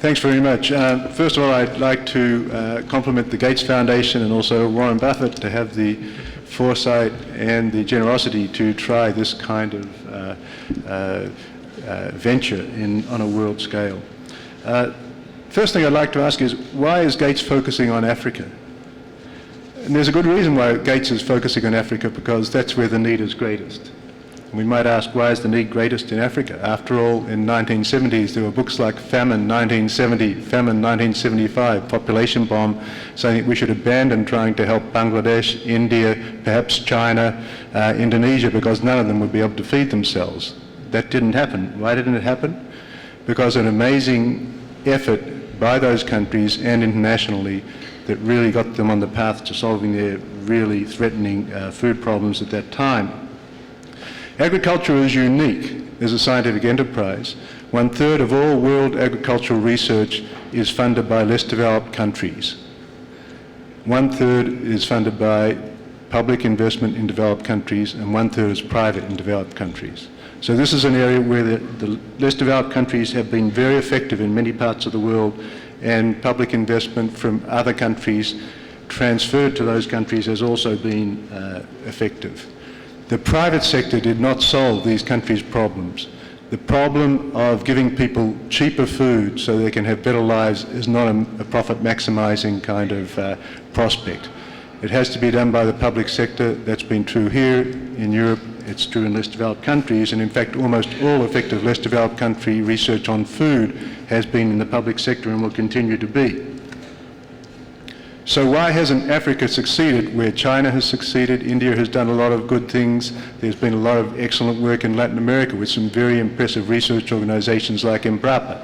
Thanks very much. First of all, I'd like to compliment the Gates Foundation and also Warren Buffett to have the foresight and the generosity to try this kind of venture on a world scale. First thing I'd like to ask is, why is Gates focusing on Africa? And there's a good reason why Gates is focusing on Africa, because that's where the need is greatest. We might ask, why is the need greatest in Africa? After all, in 1970s, there were books like Famine 1970, Famine 1975, Population Bomb, saying that we should abandon trying to help Bangladesh, India, perhaps China, Indonesia, because none of them would be able to feed themselves. That didn't happen. Why didn't it happen? Because an amazing effort by those countries and internationally that really got them on the path to solving their really threatening food problems at that time. Agriculture is unique as a scientific enterprise. 1/3 of all world agricultural research is funded by less developed countries. 1/3 is funded by public investment in developed countries, and 1/3 is private in developed countries. So this is an area where the less developed countries have been very effective in many parts of the world, and public investment from other countries transferred to those countries has also been effective. The private sector did not solve these countries' problems. The problem of giving people cheaper food so they can have better lives is not a profit-maximizing kind of prospect. It has to be done by the public sector. That's been true here in Europe. It's true in less developed countries. And in fact, almost all effective less developed country research on food has been in the public sector and will continue to be. So why hasn't Africa succeeded where China has succeeded? India has done a lot of good things. There's been a lot of excellent work in Latin America with some very impressive research organizations like Embrapa.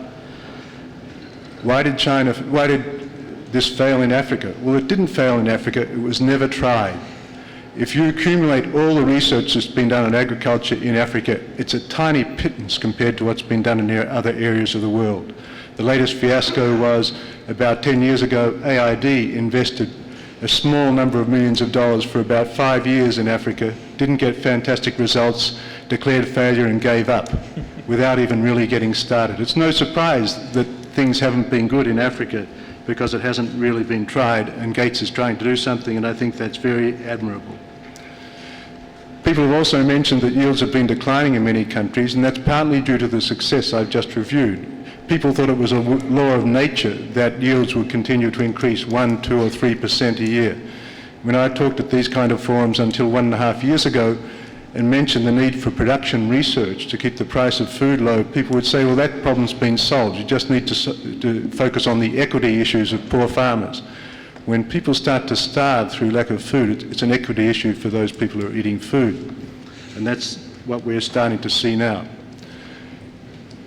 Why did this fail in Africa? Well, it didn't fail in Africa. It was never tried. If you accumulate all the research that's been done on agriculture in Africa, it's a tiny pittance compared to what's been done in other areas of the world. The latest fiasco was about 10 years ago, AID invested a small number of millions of dollars for about 5 years in Africa, didn't get fantastic results, declared failure and gave up without even really getting started. It's no surprise that things haven't been good in Africa because it hasn't really been tried, and Gates is trying to do something, and I think that's very admirable. People have also mentioned that yields have been declining in many countries, and that's partly due to the success I've just reviewed. People thought it was a law of nature that yields would continue to increase 1, 2 or 3% a year. When I talked at these kind of forums until 1.5 years ago and mentioned the need for production research to keep the price of food low, people would say, well, that problem's been solved. You just need to focus on the equity issues of poor farmers. When people start to starve through lack of food, it's an equity issue for those people who are eating food. And that's what we're starting to see now.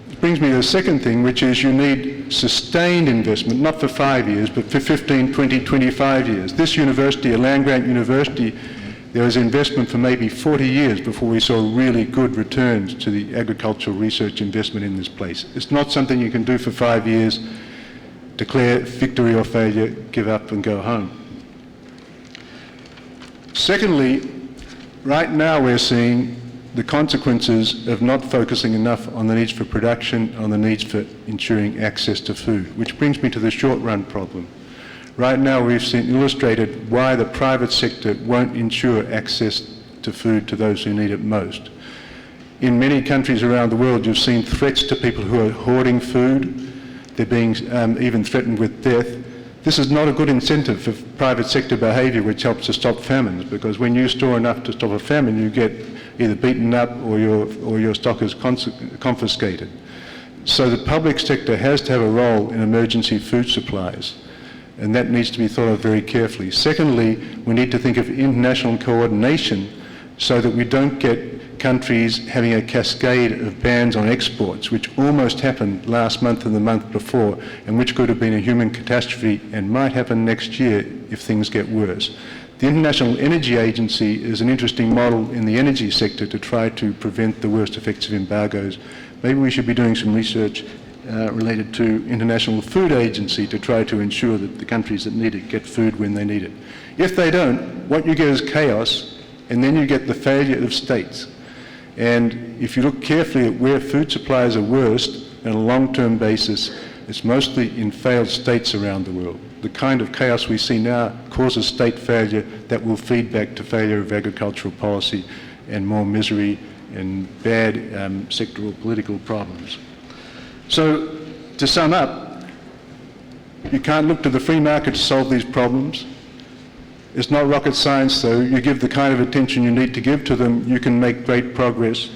It brings me to the second thing, which is you need sustained investment, not for 5 years, but for 15, 20, 25 years. This university, a land-grant university, there was investment for maybe 40 years before we saw really good returns to the agricultural research investment in this place. It's not something you can do for 5 years, declare victory or failure, give up and go home. Secondly, right now we're seeing the consequences of not focusing enough on the needs for production, on the needs for ensuring access to food, which brings me to the short-run problem. Right now we've seen illustrated why the private sector won't ensure access to food to those who need it most. In many countries around the world, you've seen threats to people who are hoarding food. They're being even threatened with death. This is not a good incentive for private sector behaviour which helps to stop famines, because when you store enough to stop a famine, you get either beaten up or your stock is confiscated. So the public sector has to have a role in emergency food supplies, and that needs to be thought of very carefully. Secondly, we need to think of international coordination so that we don't get countries having a cascade of bans on exports, which almost happened last month and the month before, and which could have been a human catastrophe and might happen next year if things get worse. The International Energy Agency is an interesting model in the energy sector to try to prevent the worst effects of embargoes. Maybe we should be doing some research related to International Food Agency to try to ensure that the countries that need it get food when they need it. If they don't, what you get is chaos, and then you get the failure of states. And if you look carefully at where food supplies are worst on a long-term basis, it's mostly in failed states around the world. The kind of chaos we see now causes state failure that will feed back to failure of agricultural policy and more misery and bad sectoral political problems. So, to sum up, you can't look to the free market to solve these problems. It's not rocket science, though. You give the kind of attention you need to give to them, you can make great progress.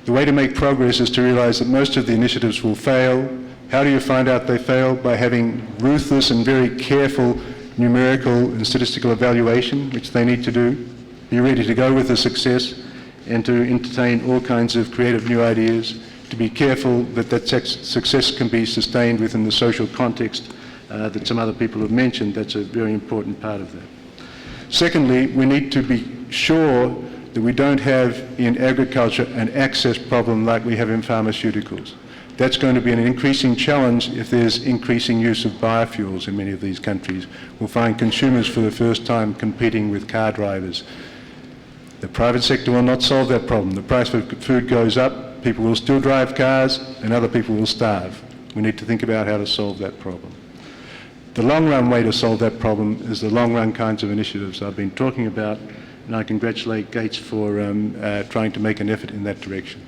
The way to make progress is to realize that most of the initiatives will fail. How do you find out they fail? By having ruthless and very careful numerical and statistical evaluation, which they need to do. Be ready to go with the success and to entertain all kinds of creative new ideas. To be careful that that success can be sustained within the social context that some other people have mentioned. That's a very important part of that. Secondly, we need to be sure that we don't have in agriculture an access problem like we have in pharmaceuticals. That's going to be an increasing challenge if there's increasing use of biofuels in many of these countries. We'll find consumers for the first time competing with car drivers. The private sector will not solve that problem. The price of food goes up, people will still drive cars, and other people will starve. We need to think about how to solve that problem. The long-run way to solve that problem is the long-run kinds of initiatives I've been talking about, and I congratulate Gates for trying to make an effort in that direction.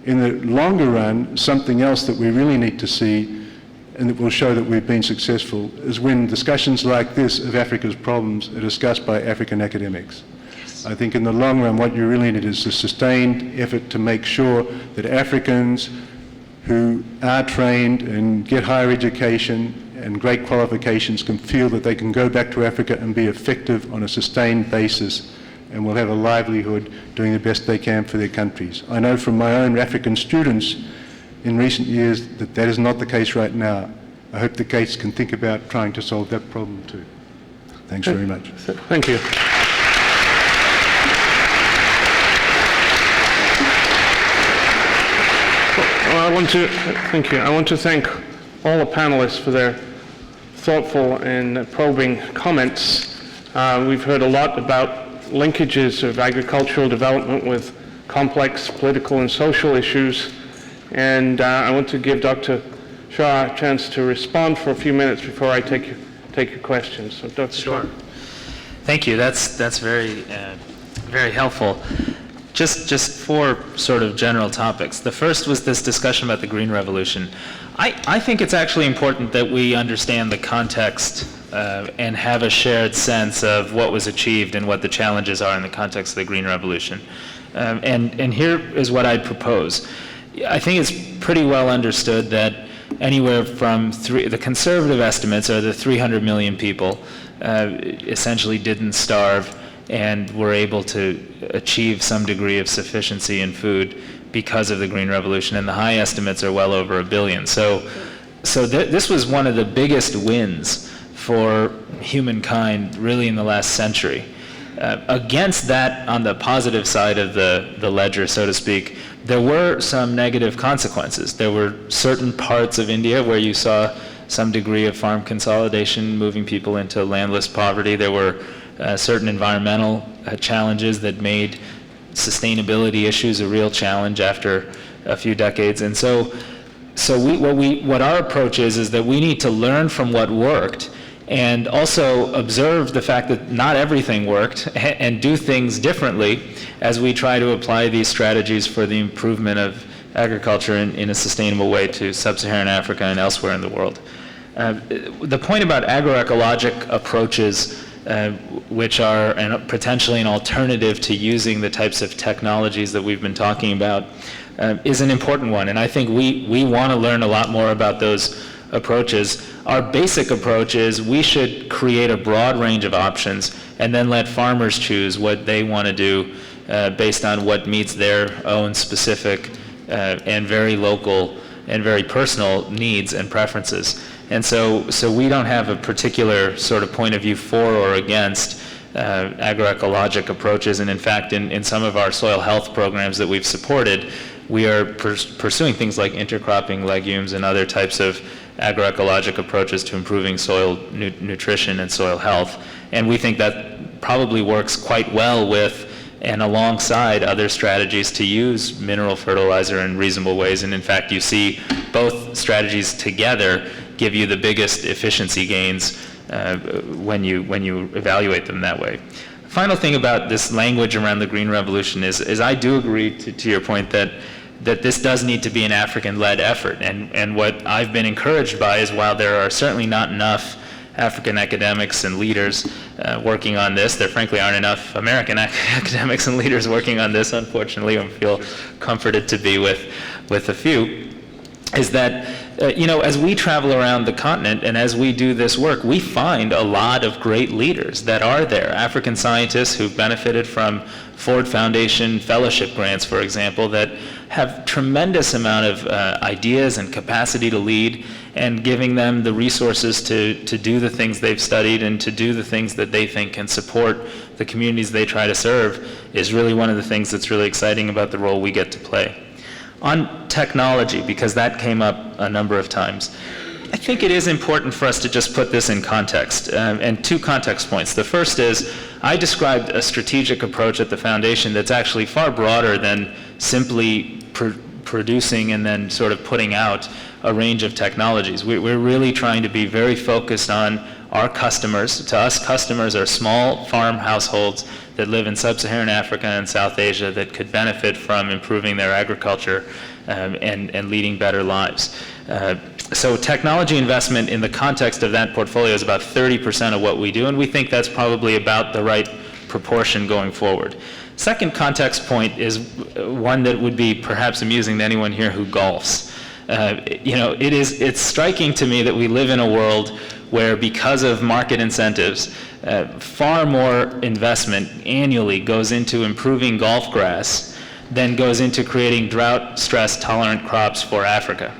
In the longer run, something else that we really need to see, and that will show that we've been successful, is when discussions like this of Africa's problems are discussed by African academics. Yes. I think in the long run, what you really need is a sustained effort to make sure that Africans who are trained and get higher education and great qualifications can feel that they can go back to Africa and be effective on a sustained basis and will have a livelihood doing the best they can for their countries. I know from my own African students in recent years that that is not the case right now. I hope the Gates can think about trying to solve that problem too. Thanks very much. Thank you. Well, thank you. I want to thank all the panelists for their thoughtful and probing comments. We've heard a lot about linkages of agricultural development with complex political and social issues, and I want to give Dr. Shah a chance to respond for a few minutes before I take your questions. So, Dr. Shah. Thank you. That's very very helpful. Just four sort of general topics. The first was this discussion about the Green Revolution. I think it's actually important that we understand the context and have a shared sense of what was achieved and what the challenges are in the context of the Green Revolution. And here is what I'd propose. I think it's pretty well understood that anywhere from the conservative estimates are the 300 million people essentially didn't starve and were able to achieve some degree of sufficiency in food because of the Green Revolution, and the high estimates are well over 1 billion. So this was one of the biggest wins for humankind really in the last century. Against that, on the positive side of the ledger, so to speak, there were some negative consequences. There were certain parts of India where you saw some degree of farm consolidation, moving people into landless poverty. There were certain environmental challenges that made sustainability issues a real challenge after a few decades. And so what our approach is that we need to learn from what worked and also observe the fact that not everything worked and do things differently as we try to apply these strategies for the improvement of agriculture in a sustainable way to sub-Saharan Africa and elsewhere in the world. The point about agroecologic approaches, which are potentially an alternative to using the types of technologies that we've been talking about, is an important one. And I think we want to learn a lot more about those approaches. Our basic approach is we should create a broad range of options and then let farmers choose what they want to do based on what meets their own specific and very local and very personal needs and preferences. And so we don't have a particular sort of point of view for or against agroecologic approaches. And in fact, in some of our soil health programs that we've supported, we are pursuing things like intercropping legumes and other types of agroecologic approaches to improving soil nutrition and soil health. And we think that probably works quite well with and alongside other strategies to use mineral fertilizer in reasonable ways. And in fact, you see both strategies together give you the biggest efficiency gains when you evaluate them that way. Final thing about this language around the Green Revolution is I do agree to your point that this does need to be an African-led effort. And what I've been encouraged by is while there are certainly not enough African academics and leaders working on this, there frankly aren't enough American academics and leaders working on this, unfortunately. I feel comforted to be with a few, is that as we travel around the continent and as we do this work, we find a lot of great leaders that are there. African scientists who've benefited from Ford Foundation fellowship grants, for example, that have tremendous amount of ideas and capacity to lead, and giving them the resources to do the things they've studied and to do the things that they think can support the communities they try to serve is really one of the things that's really exciting about the role we get to play. On technology, because that came up a number of times, I think it is important for us to just put this in context, and 2 context points. The first is, I described a strategic approach at the foundation that's actually far broader than simply producing and then sort of putting out a range of technologies. We're really trying to be very focused on our customers. To us, customers are small farm households that live in sub-Saharan Africa and South Asia that could benefit from improving their agriculture and leading better lives. So technology investment in the context of that portfolio is about 30% of what we do, and we think that's probably about the right proportion going forward. Second context point is one that would be perhaps amusing to anyone here who golfs. It's striking to me that we live in a world where, because of market incentives, far more investment annually goes into improving golf grass than goes into creating drought stress tolerant crops for Africa.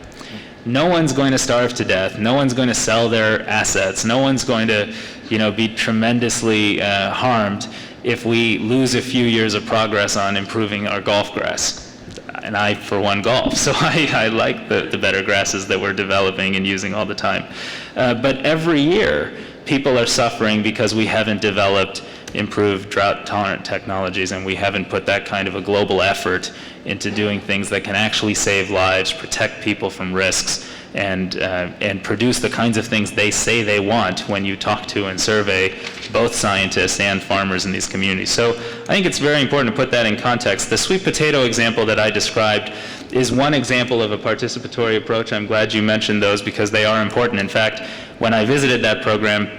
No one's going to starve to death. No one's going to sell their assets. No one's going to, be tremendously harmed if we lose a few years of progress on improving our golf grass. And I, for one, golf, so I like the better grasses that we're developing and using all the time. But every year, people are suffering because we haven't developed improved drought-tolerant technologies, and we haven't put that kind of a global effort into doing things that can actually save lives, protect people from risks, and produce the kinds of things they say they want when you talk to and survey both scientists and farmers in these communities. So I think it's very important to put that in context. The sweet potato example that I described is one example of a participatory approach. I'm glad you mentioned those because they are important. In fact, when I visited that program,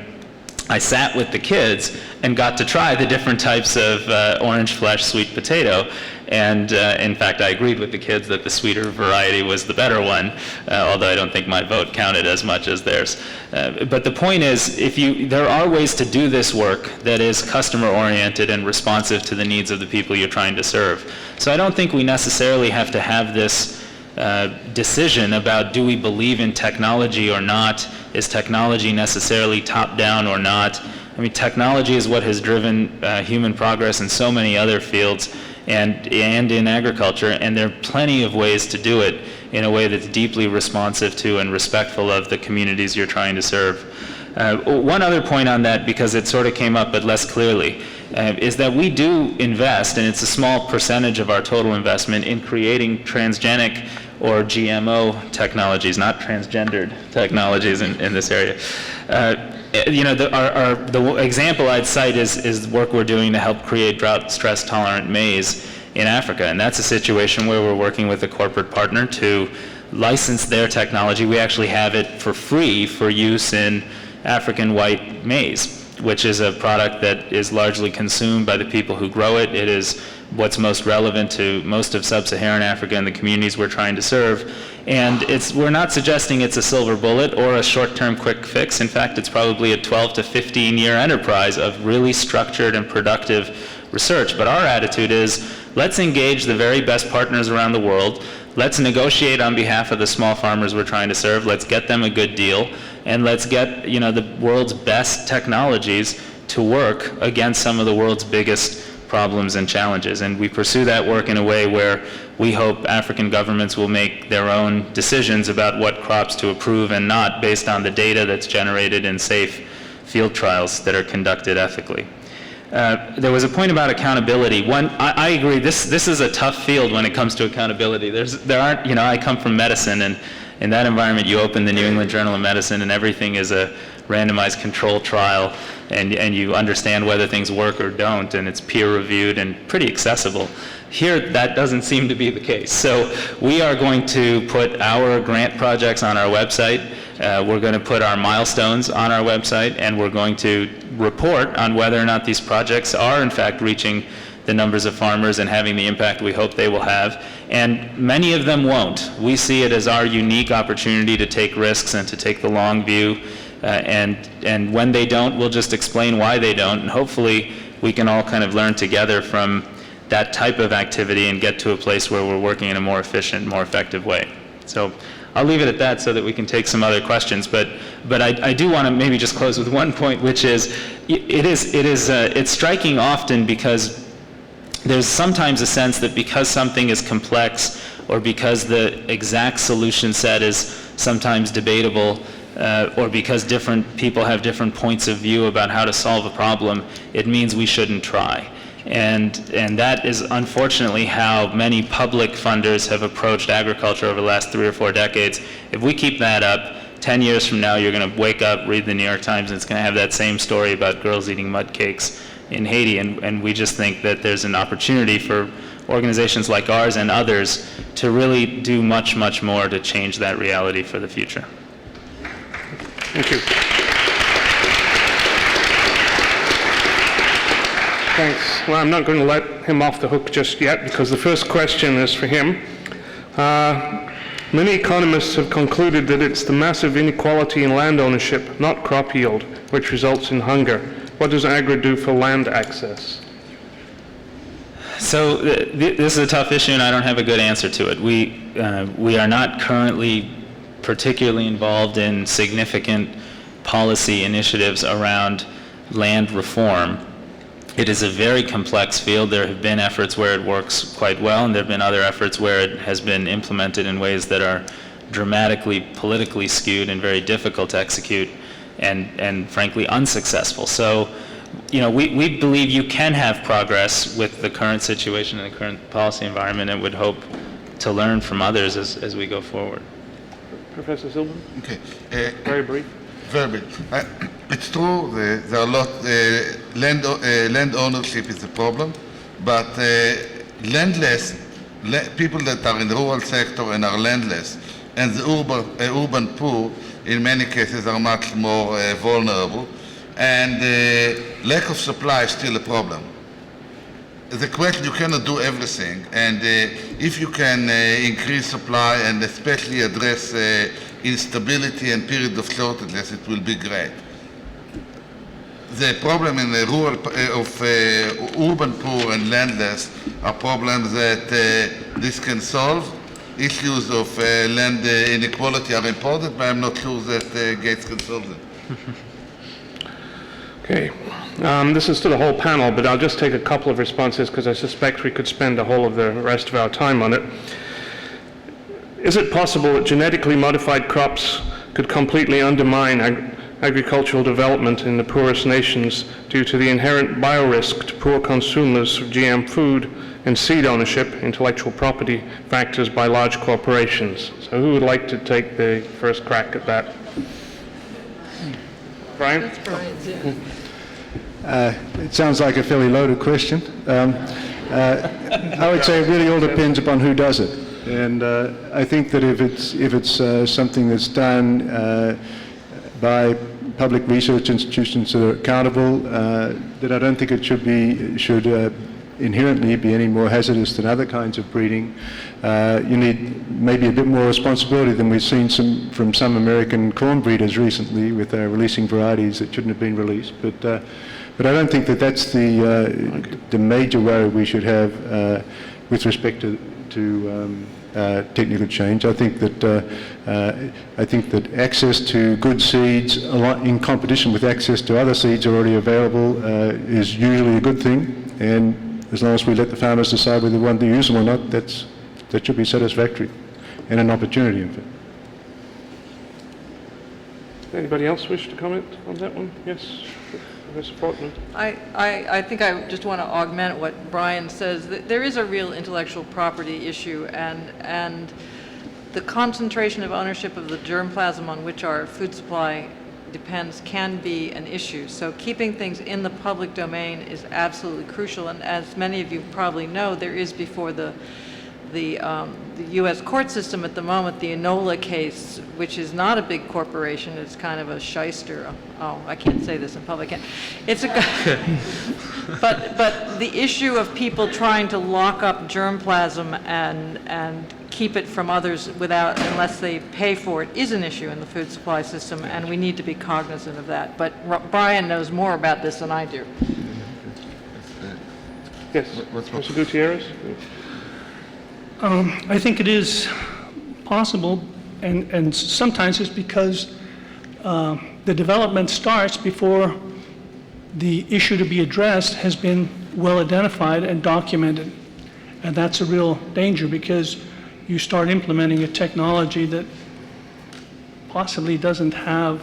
I sat with the kids and got to try the different types of orange flesh sweet potato. And in fact, I agreed with the kids that the sweeter variety was the better one, although I don't think my vote counted as much as theirs. But the point is, there are ways to do this work that is customer-oriented and responsive to the needs of the people you're trying to serve. So I don't think we necessarily have to have this decision about do we believe in technology or not? Is technology necessarily top-down or not? I mean, technology is what has driven human progress in so many other fields and in agriculture, and there are plenty of ways to do it in a way that's deeply responsive to and respectful of the communities you're trying to serve. One other point on that, because it sort of came up but less clearly, is that we do invest, and it's a small percentage of our total investment, in creating transgenic or GMO technologies, not transgendered technologies in this area. The example I'd cite is work we're doing to help create drought stress tolerant maize in Africa, and that's a situation where we're working with a corporate partner to license their technology. We actually have it for free for use in African white maize, which is a product that is largely consumed by the people who grow it. It is what's most relevant to most of sub-Saharan Africa and the communities we're trying to serve. And we're not suggesting it's a silver bullet or a short-term quick fix. In fact, it's probably a 12 to 15-year enterprise of really structured and productive research. But our attitude is, let's engage the very best partners around the world. Let's negotiate on behalf of the small farmers we're trying to serve. Let's get them a good deal. And let's get the world's best technologies to work against some of the world's biggest problems and challenges. And we pursue that work in a way where we hope African governments will make their own decisions about what crops to approve and not based on the data that's generated in safe field trials that are conducted ethically. There was a point about accountability. I agree, this is a tough field when it comes to accountability. I come from medicine, and in that environment you open the New England Journal of Medicine and everything is a randomized control trial, and you understand whether things work or don't, and it's peer-reviewed and pretty accessible. Here, that doesn't seem to be the case. So we are going to put our grant projects on our website. We're going to put our milestones on our website, and we're going to report on whether or not these projects are, in fact, reaching the numbers of farmers and having the impact we hope they will have. And many of them won't. We see it as our unique opportunity to take risks and to take the long view. And when they don't, we'll just explain why they don't. And hopefully, we can all kind of learn together from that type of activity and get to a place where we're working in a more efficient, more effective way. So I'll leave it at that so that we can take some other questions. But I do want to maybe just close with one point, which is it's striking often because there's sometimes a sense that because something is complex or because the exact solution set is sometimes debatable, or because different people have different points of view about how to solve a problem, it means we shouldn't try. And that is unfortunately how many public funders have approached agriculture over the last 3 or 4 decades. If we keep that up, 10 years from now, you're going to wake up, read the New York Times, and it's going to have that same story about girls eating mud cakes in Haiti. And we just think that there's an opportunity for organizations like ours and others to really do much, much more to change that reality for the future. Thank you. Thanks. Well, I'm not going to let him off the hook just yet because the first question is for him. Many economists have concluded that it's the massive inequality in land ownership, not crop yield, which results in hunger. What does Agri do for land access? So this is a tough issue, and I don't have a good answer to it. We are not currently particularly involved in significant policy initiatives around land reform. It is a very complex field. There have been efforts where it works quite well, and there have been other efforts where it has been implemented in ways that are dramatically politically skewed and very difficult to execute. and frankly unsuccessful. So, we believe you can have progress with the current situation and the current policy environment, and would hope to learn from others as we go forward. Professor Silberman? Okay. Very brief. Very big. It's true, there are a lot, land ownership is a problem, but people that are in the rural sector and are landless, and the urban poor, in many cases, are much more vulnerable, and lack of supply is still a problem. The question, you cannot do everything, and if you can increase supply and especially address instability and period of shortages, it will be great. The problem in the urban poor and landless are problems that this can solve. Issues of land inequality are important, but I'm not sure that Gates can solve them. Okay. This is to the whole panel, but I'll just take a couple of responses because I suspect we could spend the whole of the rest of our time on it. Is it possible that genetically modified crops could completely undermine agricultural development in the poorest nations due to the inherent biorisk to poor consumers of GM food and seed ownership, intellectual property factors by large corporations? So who would like to take the first crack at that? Brian? That's Brian's, yeah. It sounds like a fairly loaded question. I would say it really all depends upon who does it. And I think that if it's something that's done by public research institutions that are accountable, that I don't think it should inherently be any more hazardous than other kinds of breeding. You need maybe a bit more responsibility than we've seen from some American corn breeders recently with releasing varieties that shouldn't have been released. But I don't think that that's the major worry we should have with respect to technical change. I think that access to good seeds, in competition with access to other seeds already available, is usually a good thing. And as long as we let the farmers decide whether they want to use them or not, that should be satisfactory and an opportunity, in fact. Anybody else wish to comment on that one? Yes, Professor Faulkner. I think I just want to augment what Brian says. There is a real intellectual property issue, and the concentration of ownership of the germplasm on which our food supply depends can be an issue. So keeping things in the public domain is absolutely crucial. And as many of you probably know, there is before the U.S. court system at the moment, the Enola case, which is not a big corporation, it's kind of a shyster. Oh, I can't say this in public. It's a, but the issue of people trying to lock up germplasm and keep it from others unless they pay for it is an issue in the food supply system, and we need to be cognizant of that. But Brian knows more about this than I do. Yes, Mr. Gutierrez? I think it is possible, and sometimes it's because the development starts before the issue to be addressed has been well identified and documented. And that's a real danger, because you start implementing a technology that possibly doesn't have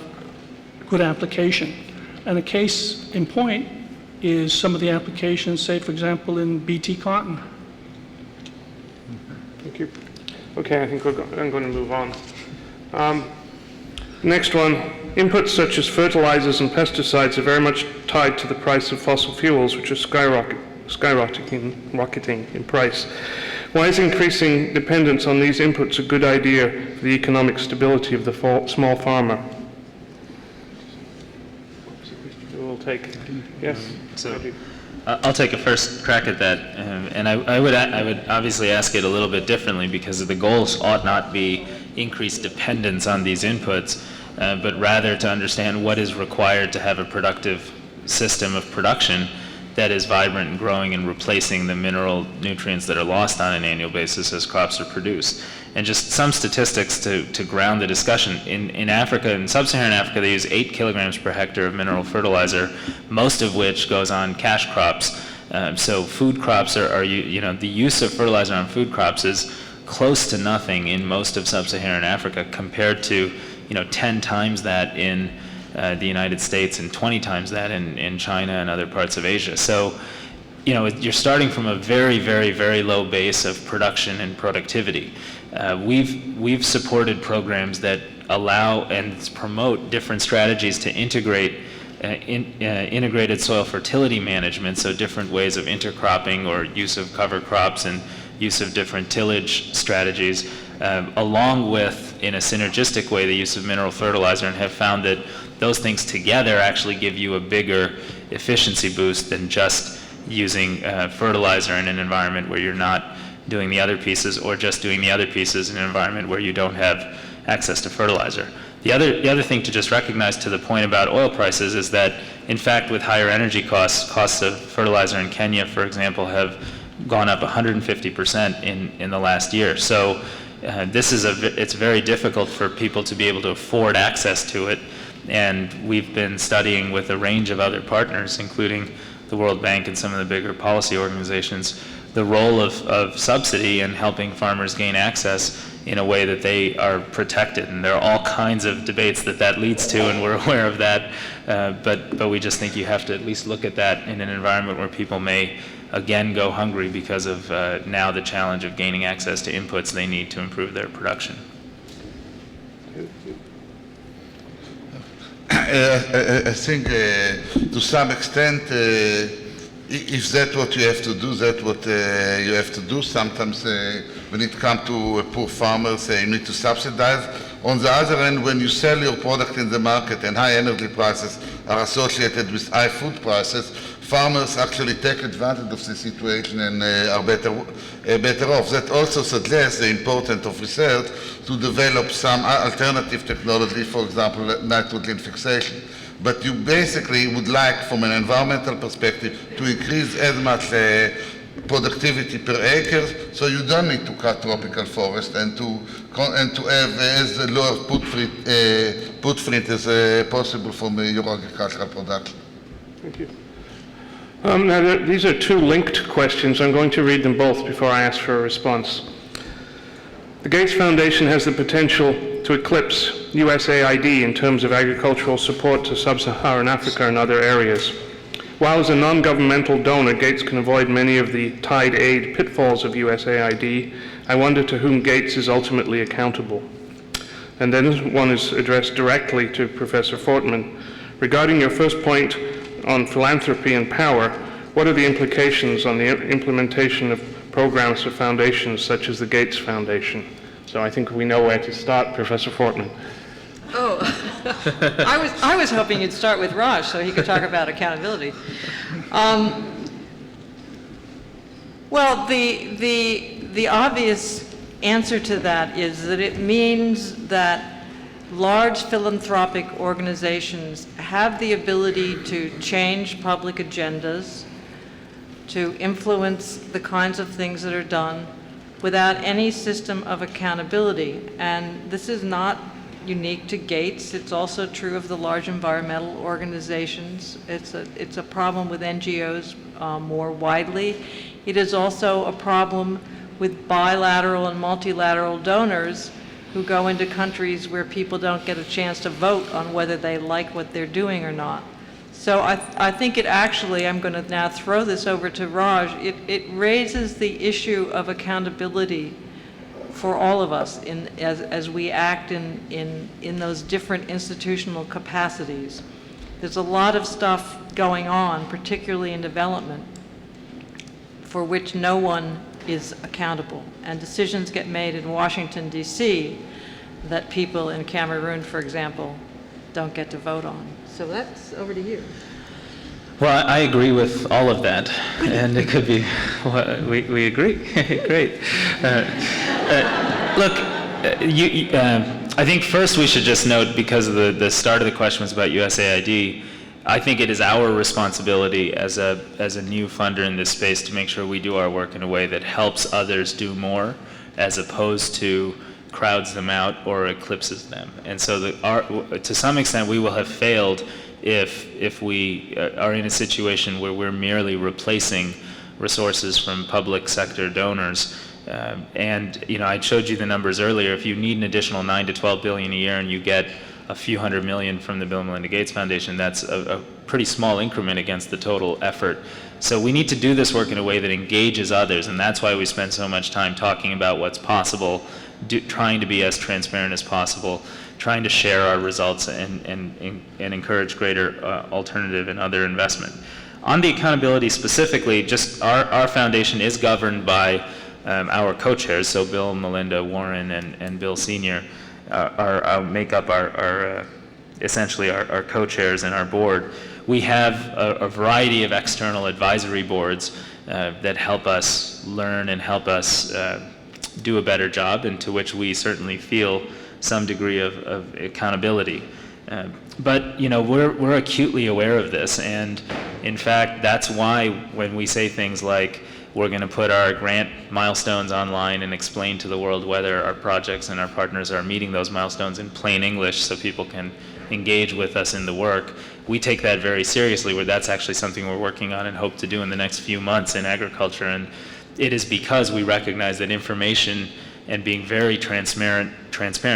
good application. And a case in point is some of the applications, say, for example, in BT cotton. Thank you. Okay, I think I'm going to move on. Next one, inputs such as fertilizers and pesticides are very much tied to the price of fossil fuels, which are skyrocketing in price. Why is increasing dependence on these inputs a good idea for the economic stability of the small farmer? We'll take, yes? So, I'll take a first crack at that, and I would obviously ask it a little bit differently, because the goals ought not be increased dependence on these inputs, but rather to understand what is required to have a productive system of production that is vibrant and growing and replacing the mineral nutrients that are lost on an annual basis as crops are produced. And just some statistics to ground the discussion. In Africa, in sub-Saharan Africa, they use 8 kilograms per hectare of mineral fertilizer, most of which goes on cash crops. So food crops the use of fertilizer on food crops is close to nothing in most of sub-Saharan Africa, compared to 10 times that in the United States and 20 times that in China and other parts of Asia. So, you're starting from a very, very, very low base of production and productivity. We've supported programs that allow and promote different strategies to integrate integrated soil fertility management, so different ways of intercropping or use of cover crops and use of different tillage strategies, along with, in a synergistic way, the use of mineral fertilizer, and have found that those things together actually give you a bigger efficiency boost than just using fertilizer in an environment where you're not doing the other pieces, or just doing the other pieces in an environment where you don't have access to fertilizer. The other thing to just recognize to the point about oil prices is that, in fact, with higher energy costs of fertilizer in Kenya, for example, have gone up 150% in the last year. So it's very difficult for people to be able to afford access to it, and we've been studying with a range of other partners, including the World Bank and some of the bigger policy organizations, the role of subsidy in helping farmers gain access in a way that they are protected. And there are all kinds of debates that leads to, and we're aware of that, but we just think you have to at least look at that in an environment where people may again go hungry because of now the challenge of gaining access to inputs they need to improve their production. I think to some extent, if that's what you have to do, that's what you have to do. Sometimes when it comes to poor farmers, you need to subsidize. On the other hand, when you sell your product in the market and high energy prices are associated with high food prices, farmers actually take advantage of the situation and are better off. That also suggests the importance of research to develop some alternative technology, for example, nitrogen fixation. But you basically would like, from an environmental perspective, to increase as much productivity per acre, so you don't need to cut tropical forest and to have as low footprint as possible from your agricultural production. Thank you. Now, these are two linked questions. I'm going to read them both before I ask for a response. The Gates Foundation has the potential to eclipse USAID in terms of agricultural support to sub-Saharan Africa and other areas. While as a non-governmental donor, Gates can avoid many of the tied aid pitfalls of USAID, I wonder to whom Gates is ultimately accountable. And then one is addressed directly to Professor Fortman. Regarding your first point on philanthropy and power, what are the implications on the implementation of programs for foundations such as the Gates Foundation? So I think we know where to start, Professor Fortman. Oh, I was hoping you'd start with Raj so he could talk about accountability. Well, the obvious answer to that is that it means that large philanthropic organizations have the ability to change public agendas, to influence the kinds of things that are done without any system of accountability. And this is not unique to Gates. It's also true of the large environmental organizations. It's a problem with NGOs more widely. It is also a problem with bilateral and multilateral donors who go into countries where people don't get a chance to vote on whether they like what they're doing or not. So I think it actually, I'm going to now throw this over to Raj, it raises the issue of accountability for all of us as we act in those different institutional capacities. There's a lot of stuff going on, particularly in development, for which no one is accountable. And decisions get made in Washington, D.C. that people in Cameroon, for example, don't get to vote on. So that's over to you. Well, I agree with all of that, and it could be, well, we agree. Great. Look, I think first we should just note, because of the start of the question was about USAID, I think it is our responsibility as a new funder in this space to make sure we do our work in a way that helps others do more, as opposed to crowds them out or eclipses them. And so to some extent we will have failed if we are in a situation where we're merely replacing resources from public sector donors. And I showed you the numbers earlier. If you need an additional 9 to 12 billion a year and you get a few $100 million from the Bill Melinda Gates Foundation, that's a pretty small increment against the total effort. So we need to do this work in a way that engages others, and that's why we spend so much time talking about what's possible, trying to be as transparent as possible, trying to share our results and encourage greater alternative and other investment. On the accountability specifically, just our foundation is governed by our co-chairs, so Bill, Melinda, Warren, and Bill Sr. Make up essentially our co-chairs and our board. We have a variety of external advisory boards that help us learn and help us do a better job, and to which we certainly feel some degree of accountability. But we're acutely aware of this, and in fact, that's why when we say things like we're going to put our grant milestones online and explain to the world whether our projects and our partners are meeting those milestones in plain English so people can engage with us in the work, we take that very seriously, where that's actually something we're working on and hope to do in the next few months in agriculture. And it is because we recognize that information and being very transparent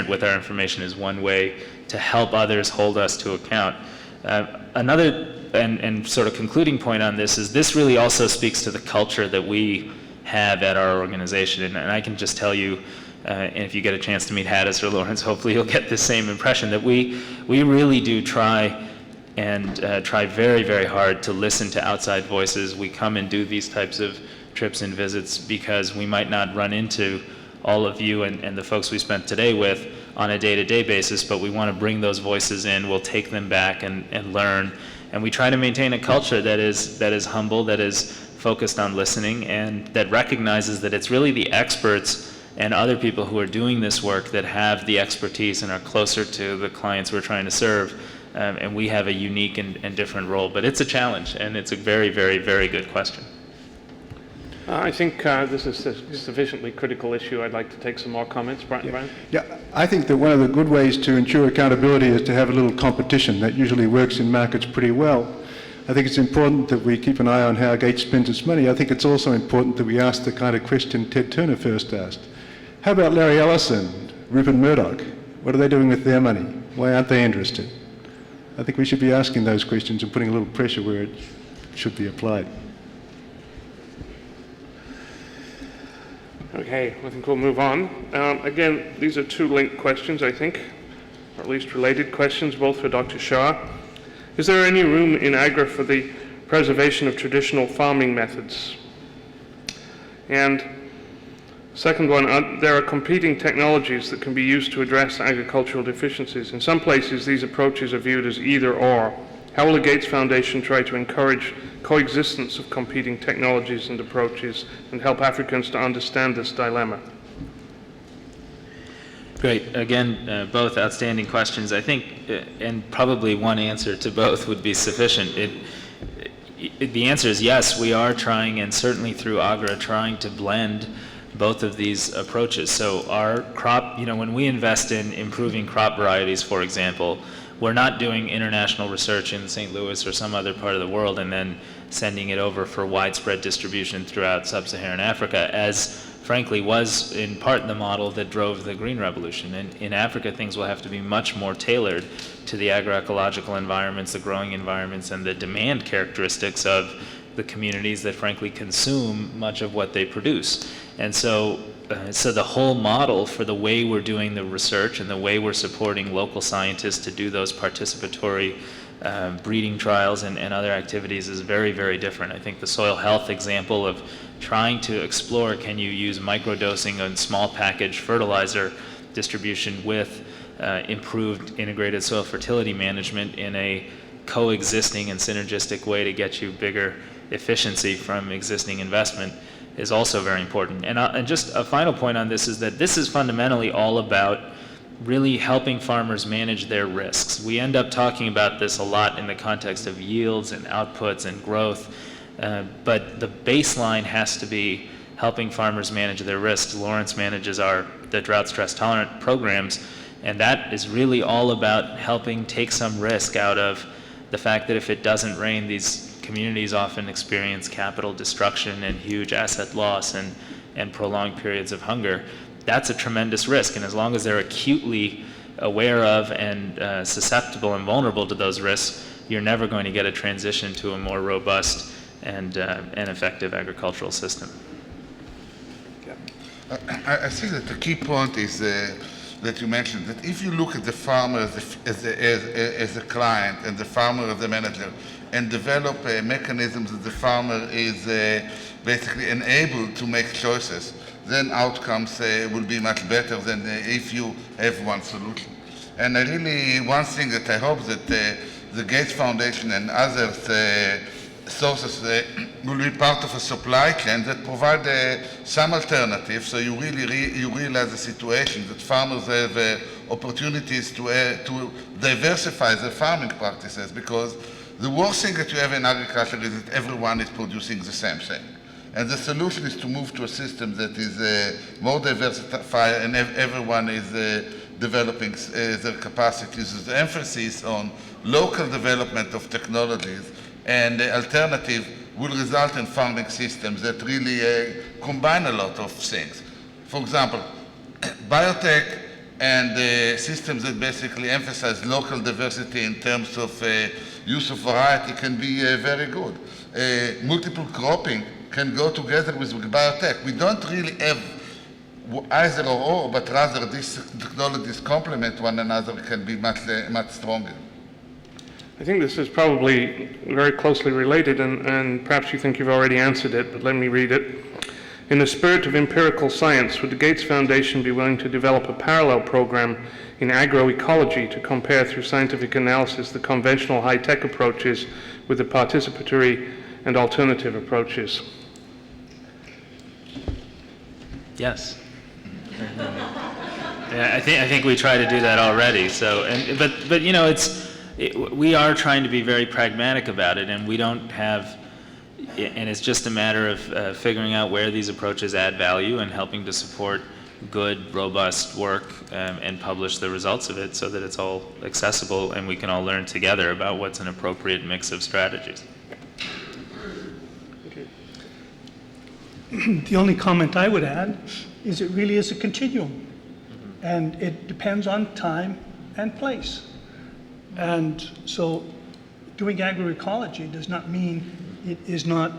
with our information is one way to help others hold us to account. Another and sort of concluding point on this is this really also speaks to the culture that we have at our organization. And I can just tell you, and if you get a chance to meet Haddis or Lawrence, hopefully you'll get the same impression, that we really do try very, very hard to listen to outside voices. We come and do these types of trips and visits because we might not run into all of you and the folks we spent today with on a day-to-day basis, but we want to bring those voices in. We'll take them back and learn. And we try to maintain a culture that is humble, that is focused on listening, and that recognizes that it's really the experts and other people who are doing this work that have the expertise and are closer to the clients we're trying to serve. And we have a unique and different role. But it's a challenge, and it's a very, very, very good question. I think this is a sufficiently critical issue. I'd like to take some more comments. Brian? Yeah, I think that one of the good ways to ensure accountability is to have a little competition. That usually works in markets pretty well. I think it's important that we keep an eye on how Gates spends its money. I think it's also important that we ask the kind of question Ted Turner first asked. How about Larry Ellison, Rupert Murdoch? What are they doing with their money? Why aren't they interested? I think we should be asking those questions and putting a little pressure where it should be applied. Okay, I think we'll move on. Again, these are two linked questions, I think, or at least related questions, both for Dr. Shah. Is there any room in Agra for the preservation of traditional farming methods? And second one, there are competing technologies that can be used to address agricultural deficiencies. In some places, these approaches are viewed as either or. How will the Gates Foundation try to encourage coexistence of competing technologies and approaches and help Africans to understand this dilemma? Great. Again, both outstanding questions. I think, and probably one answer to both would be sufficient. The answer is yes, we are trying, and certainly through AGRA, trying to blend both of these approaches. So our crop, when we invest in improving crop varieties, for example, we're not doing international research in St. Louis or some other part of the world and then sending it over for widespread distribution throughout sub-Saharan Africa, as frankly was in part the model that drove the Green Revolution. And in Africa, things will have to be much more tailored to the agroecological environments, the growing environments, and the demand characteristics of the communities that frankly consume much of what they produce. And so the whole model for the way we're doing the research and the way we're supporting local scientists to do those participatory breeding trials and other activities is very, very different. I think the soil health example of trying to explore, can you use microdosing and small package fertilizer distribution with improved integrated soil fertility management in a coexisting and synergistic way to get you bigger efficiency from existing investment is also very important. And just a final point on this is that this is fundamentally all about really helping farmers manage their risks. We end up talking about this a lot in the context of yields and outputs and growth, but the baseline has to be helping farmers manage their risks. Lawrence manages the drought stress tolerant programs, and that is really all about helping take some risk out of the fact that if it doesn't rain, these communities often experience capital destruction and huge asset loss and prolonged periods of hunger. That's a tremendous risk, and as long as they're acutely aware of and susceptible and vulnerable to those risks, you're never going to get a transition to a more robust and effective agricultural system. I think that the key point is that you mentioned, that if you look at the farmer as a client and the farmer as a manager, and develop mechanisms that the farmer is basically enabled to make choices, then outcomes will be much better than if you have one solution. And one thing that I hope that the Gates Foundation and others sources will be part of a supply chain that provide some alternatives, so you realize the situation that farmers have opportunities to diversify their farming practices, because the worst thing that you have in agriculture is that everyone is producing the same thing. And the solution is to move to a system that is more diversified and everyone is developing their capacities, with the emphasis on local development of technologies, and the alternative will result in farming systems that really combine a lot of things. For example, biotech and systems that basically emphasize local diversity in terms of use of variety can be very good. Multiple cropping can go together with biotech. We don't really have either or, but rather these technologies complement one another, can be much stronger. I think this is probably very closely related, and perhaps you think you've already answered it, but let me read it. In the spirit of empirical science, would the Gates Foundation be willing to develop a parallel program in agroecology to compare through scientific analysis the conventional high-tech approaches with the participatory and alternative approaches? Yes. Yeah, I think we try to do that already. So, but you know, we are trying to be very pragmatic about it, and we don't have, and it's just a matter of figuring out where these approaches add value and helping to support good, robust work and publish the results of it so that it's all accessible and we can all learn together about what's an appropriate mix of strategies. The only comment I would add is it really is a continuum, and it depends on time and place. And so doing agroecology does not mean it is not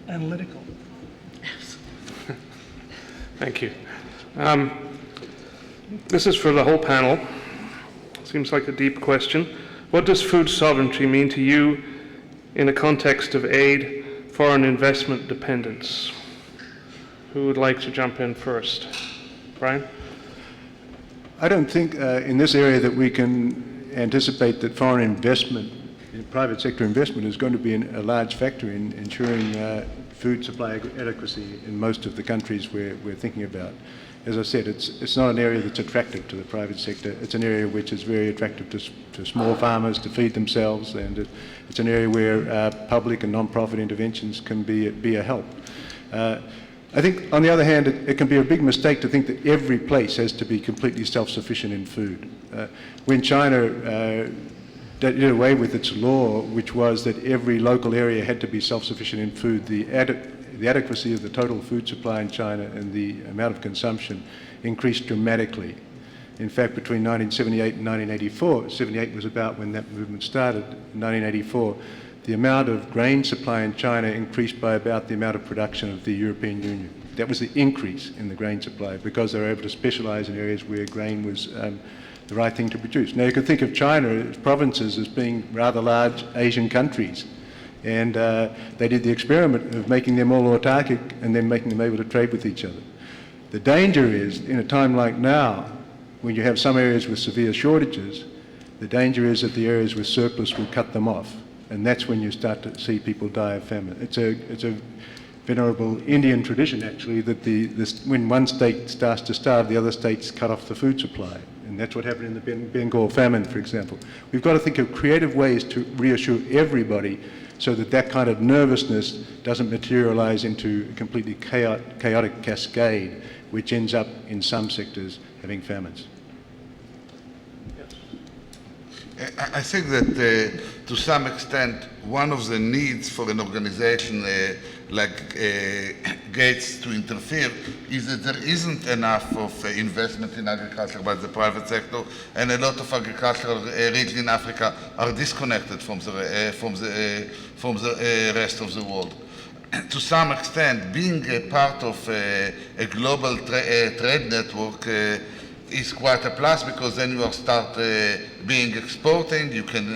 analytical. Thank you. This is for the whole panel. Seems like a deep question. What does food sovereignty mean to you in the context of aid, foreign investment dependence? Who would like to jump in first? Brian? I don't think in this area that we can anticipate that foreign investment, private sector investment, is going to be a large factor in ensuring food supply adequacy in most of the countries we're thinking about. As I said, it's not an area that's attractive to the private sector. It's an area which is very attractive to small farmers to feed themselves, and it's an area where public and non-profit interventions can be a help. I think, on the other hand, it can be a big mistake to think that every place has to be completely self-sufficient in food. When China did away with its law, which was that every local area had to be self-sufficient in food, the adequacy of the total food supply in China and the amount of consumption increased dramatically. In fact, between 1978 and 1984, 78 was about when that movement started, in 1984, the amount of grain supply in China increased by about the amount of production of the European Union. That was the increase in the grain supply, because they were able to specialize in areas where grain was the right thing to produce. Now, you could think of China, its provinces, as being rather large Asian countries. And they did the experiment of making them all autarkic and then making them able to trade with each other. The danger is, in a time like now, when you have some areas with severe shortages, the danger is that the areas with surplus will cut them off. And that's when you start to see people die of famine. It's a venerable Indian tradition, actually, that when one state starts to starve, the other states cut off the food supply. And that's what happened in the Bengal famine, for example. We've got to think of creative ways to reassure everybody so that that kind of nervousness doesn't materialize into a completely chaotic cascade, which ends up in some sectors having famines. I think that to some extent, one of the needs for an organization like Gates to interfere is that there isn't enough of investment in agriculture by the private sector, and a lot of agricultural regions in Africa are disconnected from the rest of the world. To some extent, being a part of a global trade network is quite a plus, because then you start being exporting, you can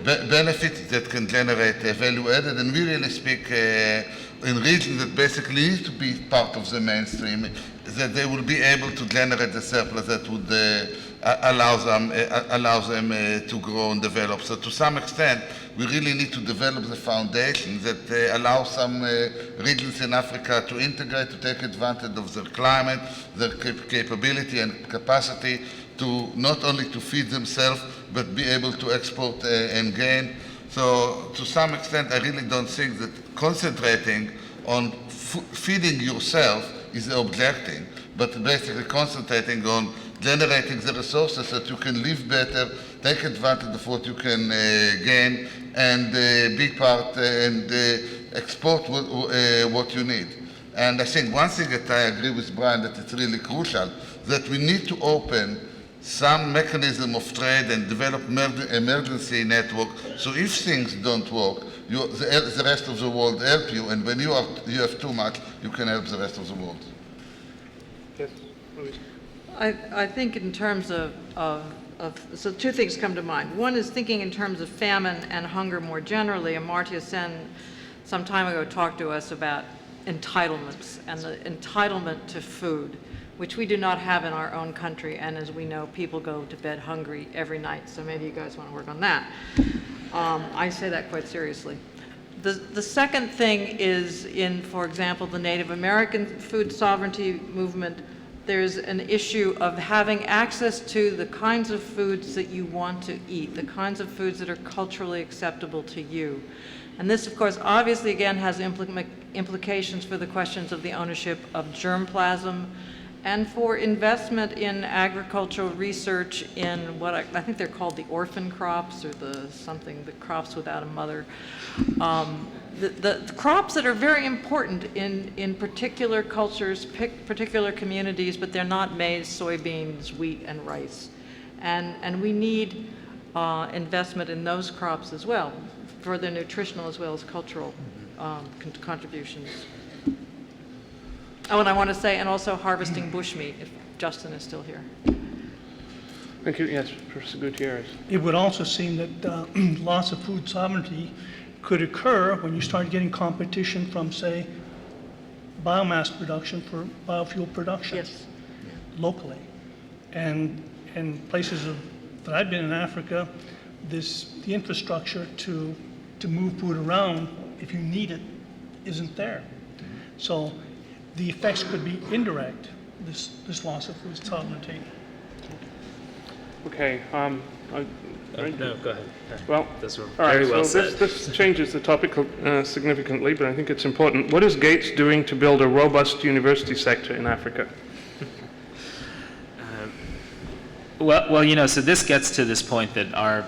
benefit that can generate value added, and we really speak in regions that basically need to be part of the mainstream, that they will be able to generate the surplus that would allow them to grow and develop. So to some extent, we really need to develop the foundation that allows some regions in Africa to integrate, to take advantage of their climate, their capability and capacity to not only to feed themselves, but be able to export and gain. So to some extent, I really don't think that concentrating on feeding yourself is the objective, but basically concentrating on generating the resources that you can live better, take advantage of what you can gain, and be part and export what you need. And I think one thing that I agree with Brian, that it's really crucial, that we need to open some mechanism of trade and develop emergency network, so if things don't work, the rest of the world help you, and when you have too much, you can help the rest of the world. Yes, Louise. I think in terms of, so two things come to mind. One is thinking in terms of famine and hunger more generally. Amartya Sen some time ago talked to us about entitlements and the entitlement to food, which we do not have in our own country. And as we know, people go to bed hungry every night. So maybe you guys want to work on that. I say that quite seriously. The second thing is in, for example, the Native American food sovereignty movement, there's an issue of having access to the kinds of foods that you want to eat, the kinds of foods that are culturally acceptable to you. And this, of course, obviously, again, has implications for the questions of the ownership of germplasm and for investment in agricultural research in what I think they're called the orphan crops, or the crops without a mother. The crops that are very important in particular cultures, particular communities, but they're not maize, soybeans, wheat, and rice. And we need investment in those crops as well, for their nutritional as well as cultural contributions. Oh, and I want to say, and also harvesting bushmeat, if Justin is still here. Thank you. Yes, Professor Gutierrez. It would also seem that loss of food sovereignty could occur when you start getting competition from, say, biomass production for biofuel production. Yes. Locally. And in places that I've been in Africa, the infrastructure to move food around, if you need it, isn't there. So the effects could be indirect, this loss of food sovereignty. Okay. No, go ahead. Well, Those were all right, very well so said. this changes the topic significantly, but I think it's important. What is Gates doing to build a robust university sector in Africa? Well, so this gets to this point that our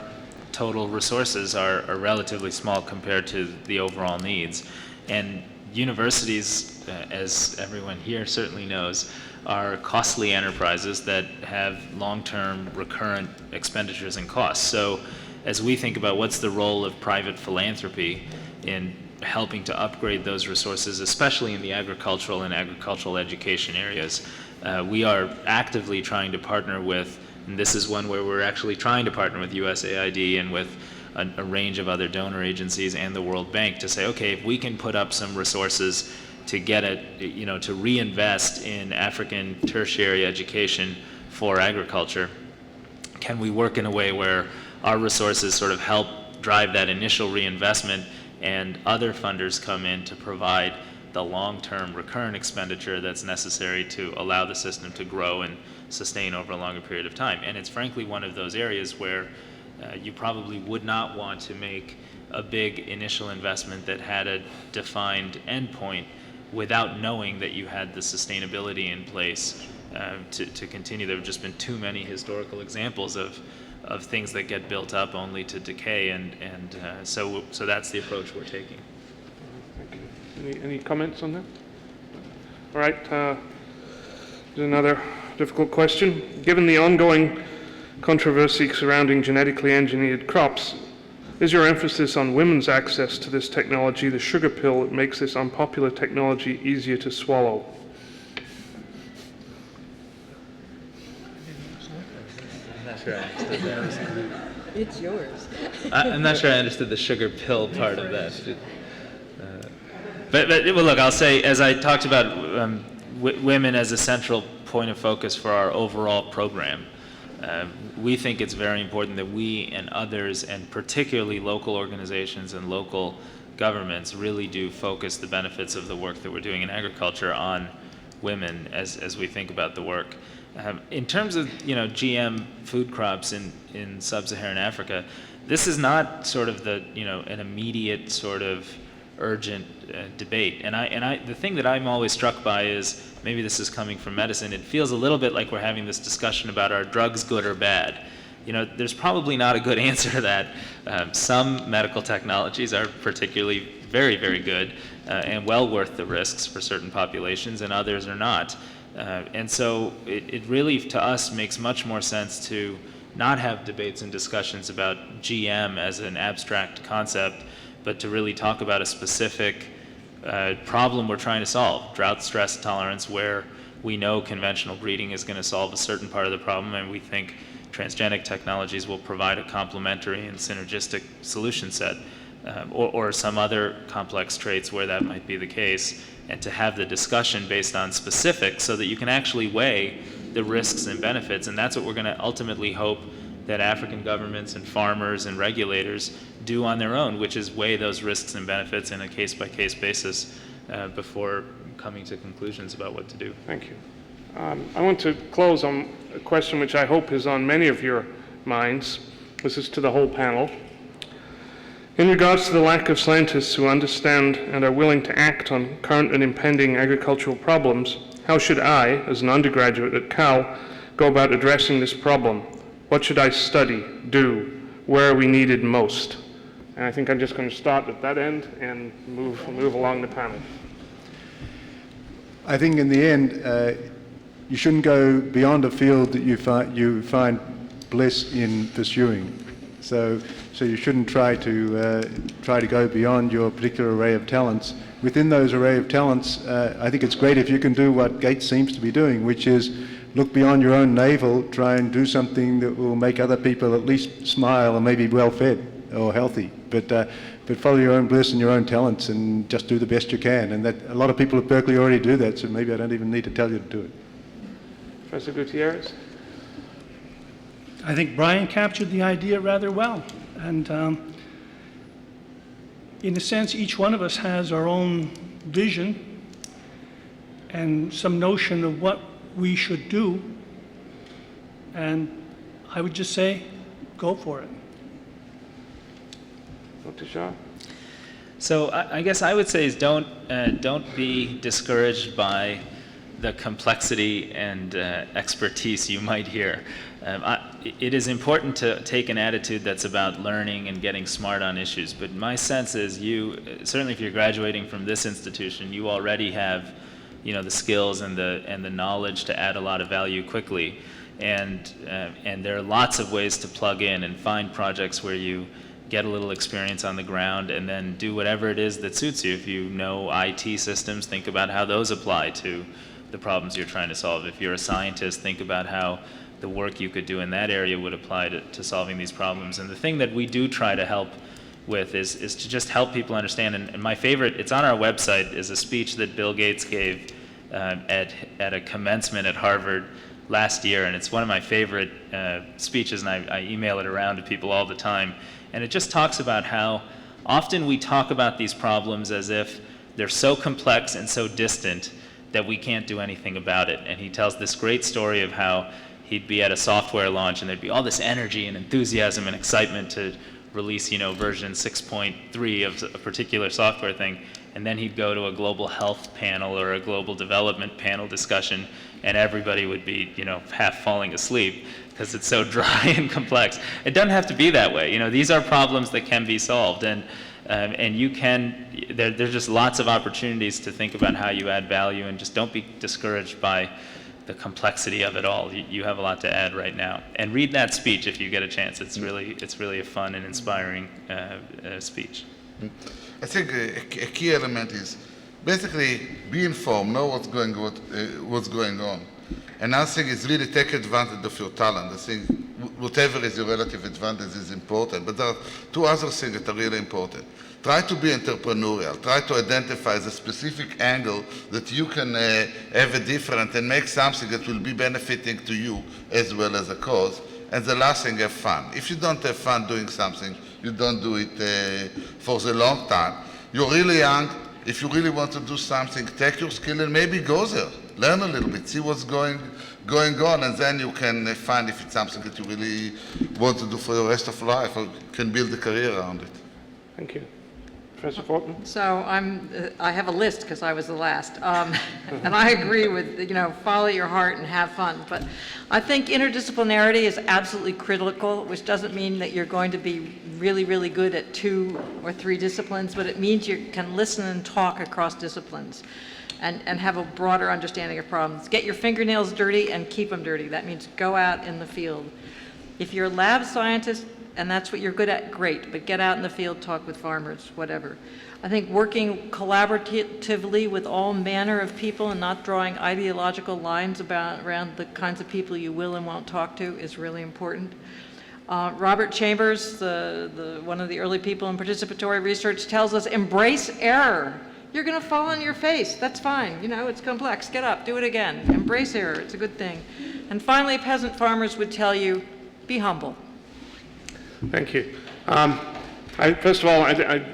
total resources are relatively small compared to the overall needs. And universities, as everyone here certainly knows, are costly enterprises that have long-term recurrent expenditures and costs. So as we think about what's the role of private philanthropy in helping to upgrade those resources, especially in the agricultural and agricultural education areas, we are actively trying to partner with, and this is one where we're actually trying to partner with USAID and with a range of other donor agencies and the World Bank to say, okay, if we can put up some resources to get it, to reinvest in African tertiary education for agriculture, can we work in a way where our resources sort of help drive that initial reinvestment and other funders come in to provide the long-term recurrent expenditure that's necessary to allow the system to grow and sustain over a longer period of time. And it's frankly one of those areas where you probably would not want to make a big initial investment that had a defined endpoint without knowing that you had the sustainability in place to continue. There have just been too many historical examples of of things that get built up only to decay, and so that's the approach we're taking. Any comments on that? All right, here's another difficult question. Given the ongoing controversy surrounding genetically engineered crops, is your emphasis on women's access to this technology the sugar pill that makes this unpopular technology easier to swallow? It's yours. I'm not sure I understood the sugar pill part of that. But well, look, I'll say, as I talked about women as a central point of focus for our overall program, we think it's very important that we and others, and particularly local organizations and local governments, really do focus the benefits of the work that we're doing in agriculture on women as we think about the work. In terms of GM food crops in sub-Saharan Africa, this is not sort of an immediate sort of urgent debate. And the thing that I'm always struck by is, maybe this is coming from medicine, it feels a little bit like we're having this discussion about, are drugs good or bad? There's probably not a good answer to that. Some medical technologies are particularly very, very good and well worth the risks for certain populations, and others are not. And so it really, to us, makes much more sense to not have debates and discussions about GM as an abstract concept, but to really talk about a specific problem we're trying to solve, drought stress tolerance, where we know conventional breeding is going to solve a certain part of the problem, and we think transgenic technologies will provide a complementary and synergistic solution set, or some other complex traits where that might be the case, and to have the discussion based on specifics so that you can actually weigh the risks and benefits. And that's what we're going to ultimately hope that African governments and farmers and regulators do on their own, which is weigh those risks and benefits in a case-by-case basis before coming to conclusions about what to do. Thank you. I want to close on a question which I hope is on many of your minds. This is to the whole panel. In regards to the lack of scientists who understand and are willing to act on current and impending agricultural problems, how should I, as an undergraduate at Cal, go about addressing this problem? What should I study, do? Where are we needed most? And I think I'm just going to start at that end and move along the panel. I think in the end, you shouldn't go beyond a field that you find bliss in pursuing. So you shouldn't try to go beyond your particular array of talents. Within those array of talents, I think it's great if you can do what Gates seems to be doing, which is look beyond your own navel, try and do something that will make other people at least smile and maybe well-fed or healthy. But follow your own bliss and your own talents and just do the best you can. And that a lot of people at Berkeley already do that, so maybe I don't even need to tell you to do it. Professor Gutierrez? I think Brian captured the idea rather well. And in a sense, each one of us has our own vision and some notion of what we should do. And I would just say, go for it. Dr. Shah? So I guess I would say is don't be discouraged by the complexity and expertise you might hear. It is important to take an attitude that's about learning and getting smart on issues, but my sense is certainly if you're graduating from this institution, you already have the skills and the knowledge to add a lot of value quickly. And there are lots of ways to plug in and find projects where you get a little experience on the ground and then do whatever it is that suits you. If you know IT systems, think about how those apply to the problems you're trying to solve. If you're a scientist, think about how the work you could do in that area would apply to solving these problems. And the thing that we do try to help with is to just help people understand. And my favorite, it's on our website, is a speech that Bill Gates gave at a commencement at Harvard last year. And it's one of my favorite speeches, and I email it around to people all the time. And it just talks about how often we talk about these problems as if they're so complex and so distant that we can't do anything about it. And he tells this great story of how he'd be at a software launch and there'd be all this energy and enthusiasm and excitement to release, version 6.3 of a particular software thing. and then he'd go to a global health panel or a global development panel discussion, and everybody would be, half falling asleep because it's so dry and complex. It doesn't have to be that way. These are problems that can be solved, and you can, there's just lots of opportunities to think about how you add value, and just don't be discouraged by the complexity of it all. You have a lot to add right now. And read that speech if you get a chance. It's really a fun and inspiring speech. I think a key element is basically be informed, know what's going on. Another thing is really take advantage of your talent. I think whatever is your relative advantage is important, but there are two other things that are really important. Try to be entrepreneurial. Try to identify the specific angle that you can have a different and make something that will be benefiting to you as well as a cause. And the last thing, have fun. If you don't have fun doing something, you don't do it for the long time. You're really young. If you really want to do something, take your skill and maybe go there. Learn a little bit, see what's going on, and then you can find if it's something that you really want to do for the rest of life, or can build a career around it. Thank you. Professor Fortman? So I have a list because I was the last. And I agree with, follow your heart and have fun. But I think interdisciplinarity is absolutely critical, which doesn't mean that you're going to be really, really good at 2 or 3 disciplines, but it means you can listen and talk across disciplines and have a broader understanding of problems. Get your fingernails dirty and keep them dirty. That means go out in the field. If you're a lab scientist, and that's what you're good at, great, but get out in the field, talk with farmers, whatever. I think working collaboratively with all manner of people and not drawing ideological lines around the kinds of people you will and won't talk to is really important. Robert Chambers, one of the early people in participatory research, tells us embrace error. You're going to fall on your face. That's fine. It's complex. Get up. Do it again. Embrace error. It's a good thing. And finally, peasant farmers would tell you, be humble. Thank you. First of all, I'd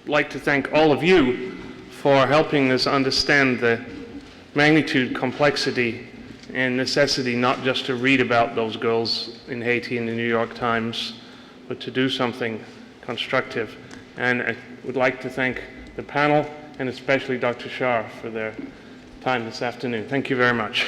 like to thank all of you for helping us understand the magnitude, complexity, and necessity not just to read about those girls in Haiti in the New York Times, but to do something constructive. And I would like to thank the panel and especially Dr. Shah for their time this afternoon. Thank you very much.